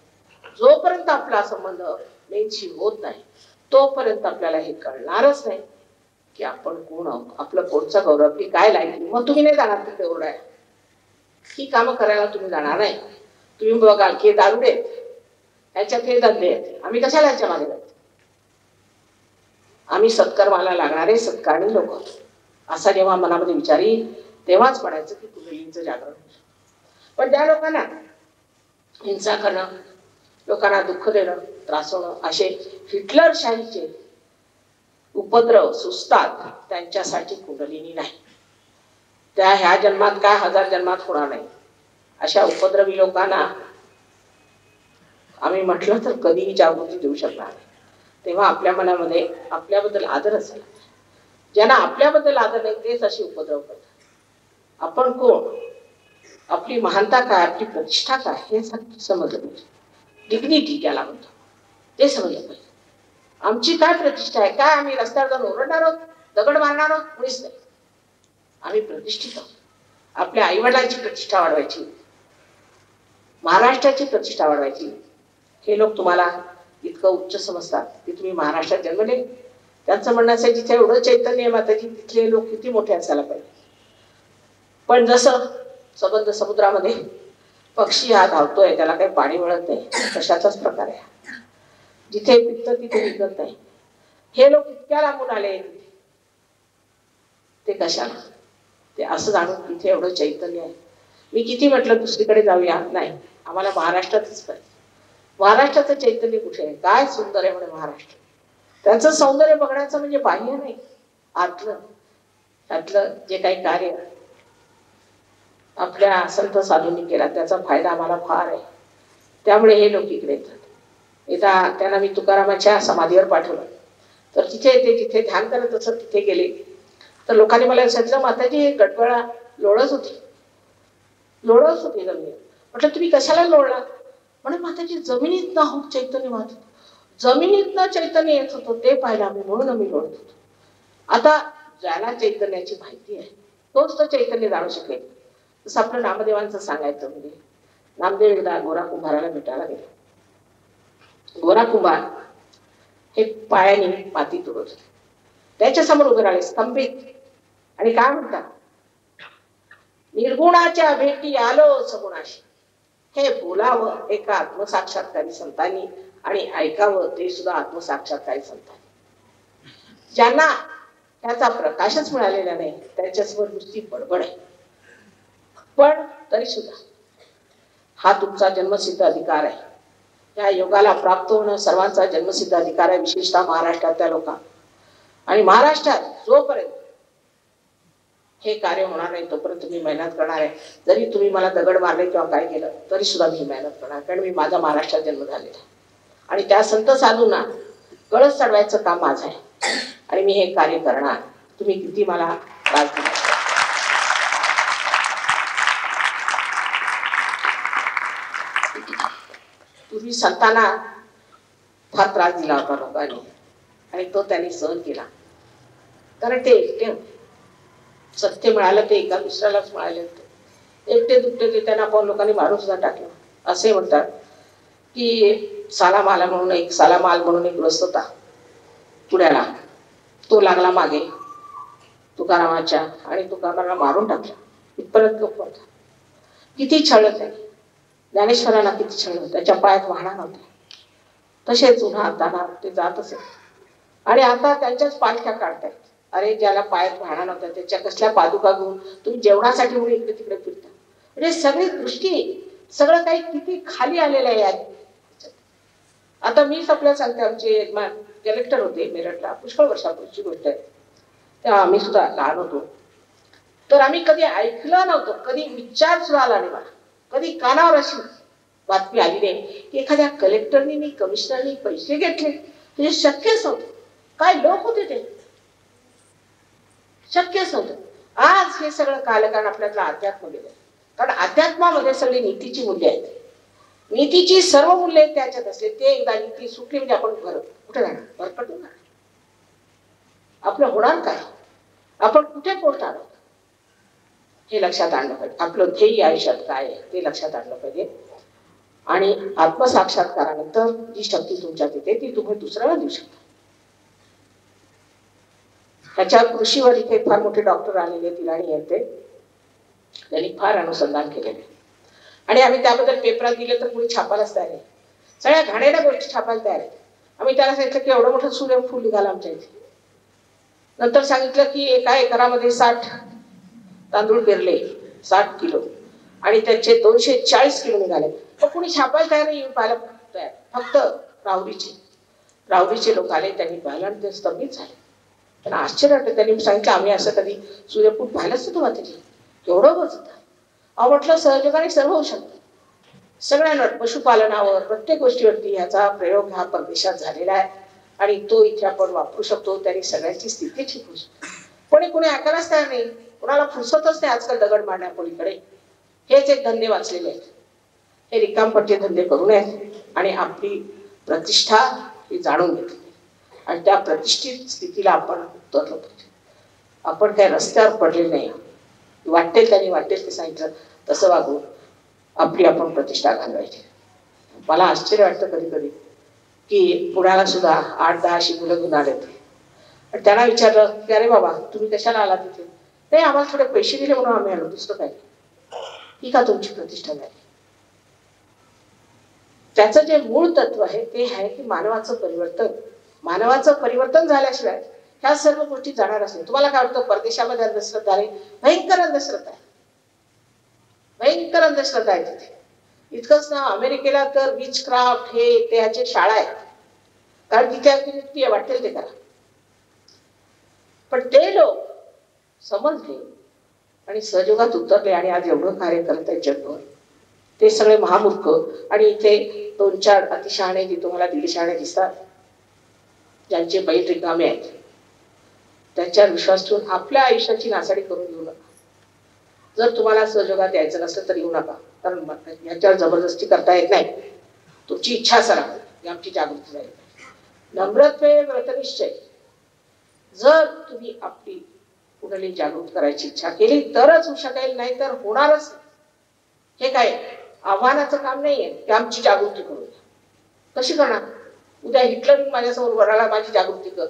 जोपर्यंत आपला संबंध मेनशी होत नाही तोपर्यंत आपल्याला हे कळणारच नाही की आपण कोण आहोत, आपलं कोणचा गौरव, की काय लायकी. मग तुम्ही नाही जाणार तिकडे ओरडाय, ही कामं करायला तुम्ही जाणार नाही. तुम्ही बघाल की दारुडे ह्याच्यात हे धंदे आहेत, आम्ही कशाला ह्याच्या मागे जायचं? आम्ही सत्कर्माला लागणारे सत्कारणी लोक आहोत असा जेव्हा मनामध्ये विचार येईल तेव्हाच म्हणायचं की कुंडलिनीचं जागरण. पण त्या लोकांना हिंसा करणं, लोकांना दुःख देणं, त्रासवणं, असे हिटलरशाहीचे उपद्रव सुचतात, त्यांच्यासाठी कुंडलिनी नाही. त्या ह्या जन्मात काय 1000 जन्मात होणार नाही. अशा उपद्रवी लोकांना आम्ही म्हटलं तर कधीही जागृती देऊ शकणार नाही. तेव्हा आपल्या मनामध्ये आपल्याबद्दल आदर असेल. ज्यांना आपल्याबद्दल आदर नाही तेच अशी उपद्रव करतात. आपण कोण, आपली महानता काय, आपली प्रतिष्ठा काय हे समजलं पाहिजे. डिग्निटी ज्याला म्हणतो ते समजलं पाहिजे. आमची काय प्रतिष्ठा आहे, काय आम्ही रस्त्यावर जाऊन ओरडणार आहोत, दगड मारणार आहोत? मुळीच नाही. आम्ही प्रतिष्ठित आहोत. आपल्या आईवडिलांची प्रतिष्ठा वाढवायची, महाराष्ट्राची प्रतिष्ठा वाढवायची. हे लोक तुम्हाला इतकं उच्च समजतात की तुम्ही महाराष्ट्रात जन्मले. त्यांचं म्हणणं असेल जिथे एवढं चैतन्य आहे माताजी तिथले लोक किती मोठे असायला पाहिजे. पण जसं सबंध समुद्रामध्ये पक्षी हा धावतोय त्याला काही पाणी मिळत नाही, तशाचाच प्रकार आहे. जिथे पिकतं तिथे विकत नाही. हे लोक इतक्या लांबून आले ते कशाला? ते असं जाणून तिथे एवढं चैतन्य आहे. मी किती म्हटलं दुसरीकडे जाऊया, नाही, आम्हाला महाराष्ट्रातच पाहिजे. महाराष्ट्राचं चैतन्य कुठे आहे? काय सुंदर आहे म्हणे महाराष्ट्र. त्यांचं सौंदर्य बघण्याचं म्हणजे बाह्य नाही, आतलं त्यातलं जे काही कार्य आपल्या संत साधूंनी केला त्याचा फायदा आम्हाला फार आहे. त्यामुळे हे लोक इकडे येतात. एकदा त्यांना मी तुकारामाच्या समाधीवर पाठवलं तर तिथे ते जिथे ध्यान करत असत तिथे गेले तर लोकांनी मला सांगितलं माताजी हे गडबडा लोळत होती जमिनीत. म्हटलं तुम्ही कशाला लोळला? म्हणे माताजी जमिनीत होत चैतन्य वाहत होतं, जमिनीतनं चैतन्य येत होतं ते पाहिलं आम्ही, म्हणून आम्ही लोळत होतो. आता ज्याला चैतन्याची माहिती आहे तोच तर चैतन्य जाणू शकेल. जसं आपलं नामदेवांचं सांगायचं म्हणजे नामदेव एकदा गोरा कुंभाराला भेटायला गेले. गोरा कुंभार हे पायाने माती तुडत होते. त्याच्या समोर उभे राहिले स्तंभित आणि काय म्हणतात, निर्गुणाच्या भेटी आलो सगुणाशी. हे बोलावं एका आत्मसाक्षात्कारी संतांनी आणि ऐकावं ते सुद्धा आत्मसाक्षात्कारी संतांनी. ज्यांना त्याचा प्रकाशच मिळालेला नाही त्याच्यासमोर नुसती बडबड आहे. पण तरी सुद्धा हा तुमचा जन्मसिद्ध अधिकार आहे. या योगाला प्राप्त होणं सर्वांचा जन्मसिद्ध अधिकार आहे, विशेषतः महाराष्ट्रातल्या लोकांना. आणि महाराष्ट्रात जोपर्यंत हे कार्य होणार नाही तोपर्यंत मी मेहनत करणार आहे. जरी तुम्ही मला दगड मारले किंवा काय केलं तरी सुद्धा मी मेहनत करणार, कारण मी माझा महाराष्ट्रात जन्म झालेला आहे. आणि त्या संत साधूंना कळस चढवायचं काम माझं आहे आणि मी हे कार्य करणार. तुम्ही किती मला त्रास दिला. पूर्वी संतांना फार त्रास दिला होता लोकांनी आणि तो त्यांनी सहन केला, कारण ते एकटे होते. सत्य मिळालं ते एका दुसऱ्यालाच मिळाले होते. एकटे दुखते ते त्यांना आपण लोकांनी मारून सुद्धा टाकलं. असे म्हणतात की सालामाला म्हणून एक सालामाल म्हणून एक ग्रस्त होता पुण्याला. तो लागला मागे तुकारामाच्या आणि तुकारामाला मारून टाकला. इथपर्यंत लोक होता. किती छळलं त्याने, ज्ञानेश्वराला किती छळलं. त्याच्या पायात वाहणार नव्हते. तसेच उन्हात तानात ते जात असे. आणि आता त्यांच्याच पालख्या काढतायत. अरे ज्याला पायात वाहणार नव्हत्या त्याच्या कसल्या पादुका घेऊन तुम्ही जेवणासाठी म्हणून इकडे तिकडे फिरता. म्हणजे सगळी दृष्टी सगळं काही किती खाली आलेलं आहे. आता मीच आपल्याला सांगते, आमचे कलेक्टर होते मेरठला, पुष्कळ वर्षापूर्वीची गोष्ट आहे. तेव्हा आम्ही सुद्धा लहान होतो, तर आम्ही कधी ऐकलं नव्हतं, कधी विचार सुद्धा आला नाही मला, कधी कानावर अशी बातमी आली नाही की एखाद्या कलेक्टरनी कमिशनरनी पैसे घेतले. म्हणजे शक्यच नव्हतं. काय लोक होते ते, शक्यच नव्हतं. आज हे सगळं कालकारण आपल्यातलं अध्यात्म गेलं, कारण अध्यात्मामध्ये सगळी नीतीची मूल्य आहेत. नीतीची सर्व मूल्य त्याच्यात असले, ते एकदा नीती सुटली म्हणजे आपण कुठे जाणार, भरकटून जाणार. आपलं होणार काय, आपण कुठे पोहोचणार आहोत हे लक्षात आणलं पाहिजे. आपलं ध्येय आयुष्यात काय आहे ते लक्षात आणलं पाहिजे. आणि आत्मसाक्षात्कारानंतर जी शक्ती तुमच्यात येते ती तुम्ही दुसऱ्याला देऊ शकता. त्याच्या कृषीवर इथे फार मोठे डॉक्टर आलेले, तिलाणी येते, त्यांनी फार अनुसंधान केलेले आणि आम्ही त्याबद्दल पेपरात दिले तर कोणी छापायलाच तयार आहे. सगळ्या घाणेरड्या गोष्टी छापायला तयार आहेत. आम्ही त्याला सांगितलं की एवढं मोठं सूर्यफूल निघालं आमच्या इथे. नंतर सांगितलं की एका एकरामध्ये 60 तांदूळ पेरले, 60 किलो, आणि त्याचे 240 किलो निघाले. पण कोणी छापायला तयार नाही, येऊन पाहायला तयार. फक्त राहुरीचे लोक आले, त्यांनी पाहिलं आणि ते स्तंभित झाले. त्यांना आश्चर्य वाटलं. त्यांनी सांगितलं आम्ही असं कधी सूर्यफूल पाहिलंच नव्हतं मातेजी, केवढं बसत. अहो म्हटलं सहयोगाने सर्व होऊ शकतं. सगळ्यांवर, पशुपालनावर, प्रत्येक गोष्टीवरती ह्याचा प्रयोग हा परदेशात झालेला आहे आणि तो इथे आपण वापरू शकतो. त्यांनी सगळ्यांची स्थिती ठीक होऊ शकते. कोणी ऐकायलाच तयार नाही, कोणाला फुरसतच नाही आजकाल दगड मारण्यापलीकडे. हेच एक धंदे वाचलेले आहेत. हे रिकामपट्टे धंदे करू नयेत आणि आपली प्रतिष्ठा ही जाणून घेतली आणि त्या प्रतिष्ठित स्थितीला आपण उतरलो पाहिजे. आपण काय रस्त्यावर पडले नाही, वाटेल त्यांनी वाटेल ते सांगितलं तसं वागून आपली आपण प्रतिष्ठा घालवायची. मला आश्चर्य वाटतं कधी कधी की पुण्याला सुद्धा 8-10 अशी मुलं घेऊन आले होते आणि त्यांना विचारलं की अरे बाबा तुम्ही कशाला आला तिथे. नाही, आम्हाला थोडे पैसे दिले म्हणून आम्ही आलो, दुसरं काय. ही का तुमची प्रतिष्ठा झाली. त्याचं जे मूळ तत्व आहे ते आहे की मानवाचं परिवर्तन झाल्याशिवाय ह्या सर्व गोष्टी जाणार असतील. तुम्हाला काय वाटतं परदेशामध्ये अंधश्रद्धा आहे, भयंकर अंधश्रद्धा आहे, भयंकर अंधश्रद्धा आहे तिथे. इतकंच ना, अमेरिकेला तर विच क्राफ्ट हे त्याचे शाळा आहेत, कारण तिथे वाटेल ते करा. पण ते लोक समजले आणि सहयोगात उतरले आणि आज एवढं कार्य करत आहेत जगभर. ते सगळे महामूर्ख आणि इथे 2-4 अतिशहाणे जे तुम्हाला दीडशहाणे दिसतात, ज्यांचे बैल रिकामे आहेत, त्यांच्यावर विश्वास ठेवून आपल्या आयुष्याची नासाडी करून घेऊ नका. जर तुम्हाला सहयोगात यायचं नसलं तर येऊ नका, कारण ह्याच्यावर जबरदस्ती करता येत नाही. तुमची इच्छा सरा ही आमची जागृती झाली. नम्रत्वे व्रतनिश्चय. जर तुम्ही आपली कुणाला जागृत करायची इच्छा केली तरच होऊ शकेल, नाही तर होणारच. हे काय आव्हानाचं काम नाहीये की आमची जागृती करू. कशी करणार? उद्या हिटलर माझ्यासमोर वराला माझी जागृती कर,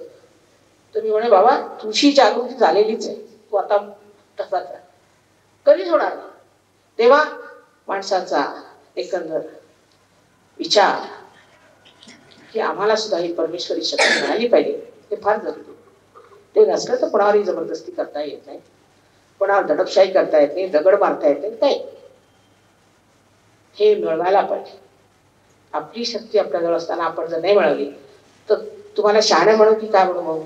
तर मी म्हणे बाबा तुझी जागृती झालेलीच आहे, तू आता तसाच आहे, कधीच होणार नाही. तेव्हा माणसाचा एकंदर विचार की आम्हाला सुद्धा ही परमेश्वरी शक्ती मिळाली पाहिजे, हे फार जरुरी. ते नसलं तर कोणावरही जबरदस्ती करता येत नाही, कोणावर दडपशाही करता येत नाही, दगड मारता येत नाही, काही. हे मिळवायला पाहिजे. आपली शक्ती आपल्याजवळ असताना आपण जर नाही मिळवली तर तुम्हाला शहाणे म्हणू की काय म्हणू,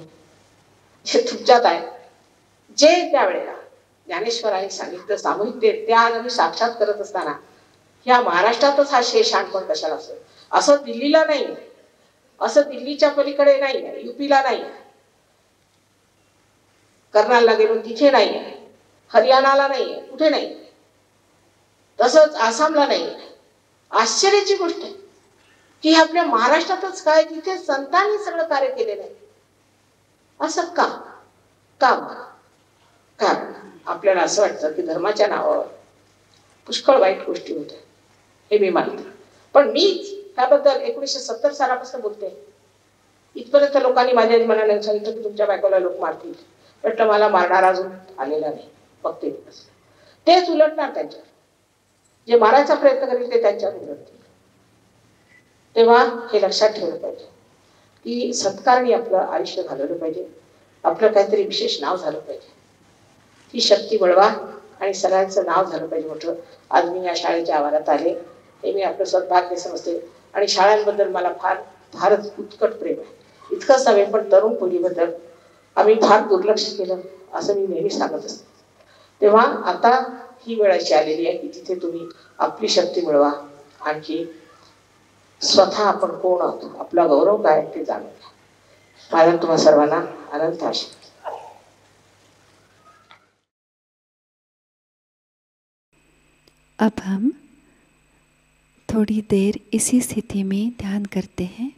जे तुमच्यात आहे. जे त्यावेळेला ज्ञानेश्वरांनी सांगितलं सामूहिक ते आज आम्ही साक्षात करत असताना ह्या महाराष्ट्रातच हा शहाणपण कशाला असेल. असं दिल्लीला नाही, असं दिल्लीच्या पलीकडे नाही, युपीला नाही, कर्नालला गेलो तिथे नाही, हरियाणाला नाही, कुठे नाही, तसंच आसामला नाही. आश्चर्याची गोष्ट आहे की आपल्या महाराष्ट्रातच काय तिथे संतांनी सगळं कार्य केलेलं आहे. असं का? कारण आपल्याला असं वाटतं की धर्माच्या नावावर पुष्कळ वाईट गोष्टी होत्या, हे मी मानते. पण मीच त्याबद्दल 1970 सालापासून बोलते. इथपर्यंत लोकांनी माझ्या मनाने सांगितलं की तुमच्या बायकोला लोक मारतील. म्हटलं मला मारणार अजून आलेला नाही, फक्त तेच उलटणार त्यांच्यावर. जे मारायचा प्रयत्न करेल ते त्यांच्यावर उलटतील. तेव्हा हे लक्षात ठेवलं पाहिजे की सत्कारणी आपलं आयुष्य घालवलं पाहिजे, आपलं काहीतरी विशेष नाव झालं पाहिजे. ती शक्ती मिळवा आणि सगळ्यांचं नाव झालं पाहिजे मोठं. आज मी या शाळेच्या आवारात आले हे मी आपलं सद्भाग्य समजते. आणि शाळांबद्दल मला फारच उत्कट प्रेम आहे. इतकंच नव्हे पण तरुण पिढीबद्दल आम्ही फार दुर्लक्ष केलं असं मी नेहमी सांगत असते. तेव्हा आता ही वेळ अशी आलेली आहे की तिथे तुम्ही आपली शक्ती मिळवा, आणखी स्वतः आपण कोण आहोत, आपला गौरव काय ते जाणून घ्या. माझा तुम्हा सर्वांना अनंत आशीर्वाद. अब हम थोड़ी देर इसी स्थिति में ध्यान करते हैं.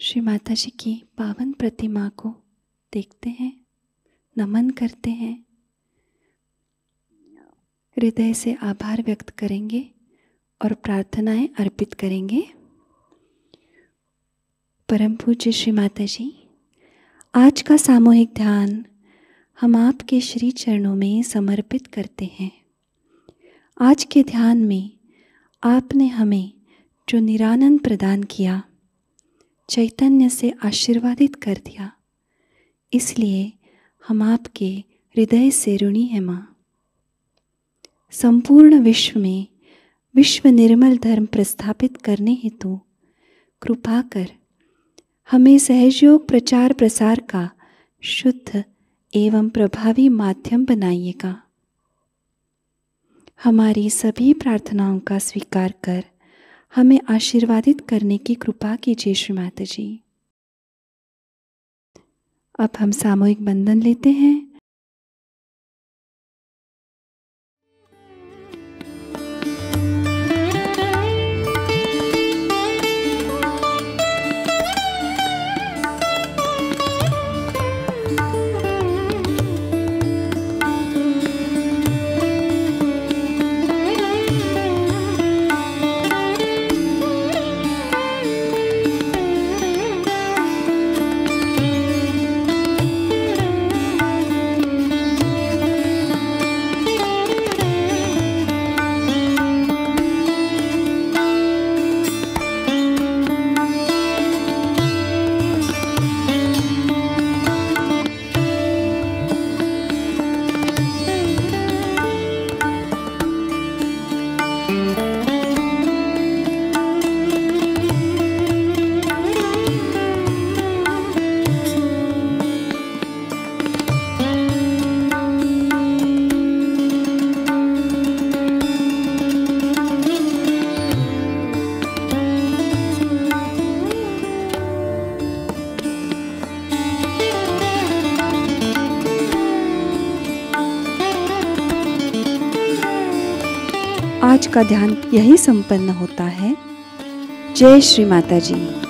श्री माता जी की पावन प्रतिमा को देखते हैं, नमन करते हैं, हृदय से आभार व्यक्त करेंगे और प्रार्थनाएं अर्पित करेंगे. परम पूज्य श्री माता जी, आज का सामूहिक ध्यान हम आपके श्री चरणों में समर्पित करते हैं. आज के ध्यान में आपने हमें जो निरानंद प्रदान किया, चैतन्य से आशीर्वादित कर दिया, इसलिए हम आपके हृदय से ऋणी है माँ। संपूर्ण विश्व में विश्व निर्मल धर्म प्रस्थापित करने हेतु कृपा कर हमें सहयोग प्रचार प्रसार का शुद्ध एवं प्रभावी माध्यम बनाइएगा। हमारी सभी प्रार्थनाओं का स्वीकार कर हमें आशीर्वादित करने की कृपा कीजिए श्री माता जी। अब हम सामूहिक बंधन लेते हैं। आज का ध्यान यही संपन्न होता है। जय श्री माता जी।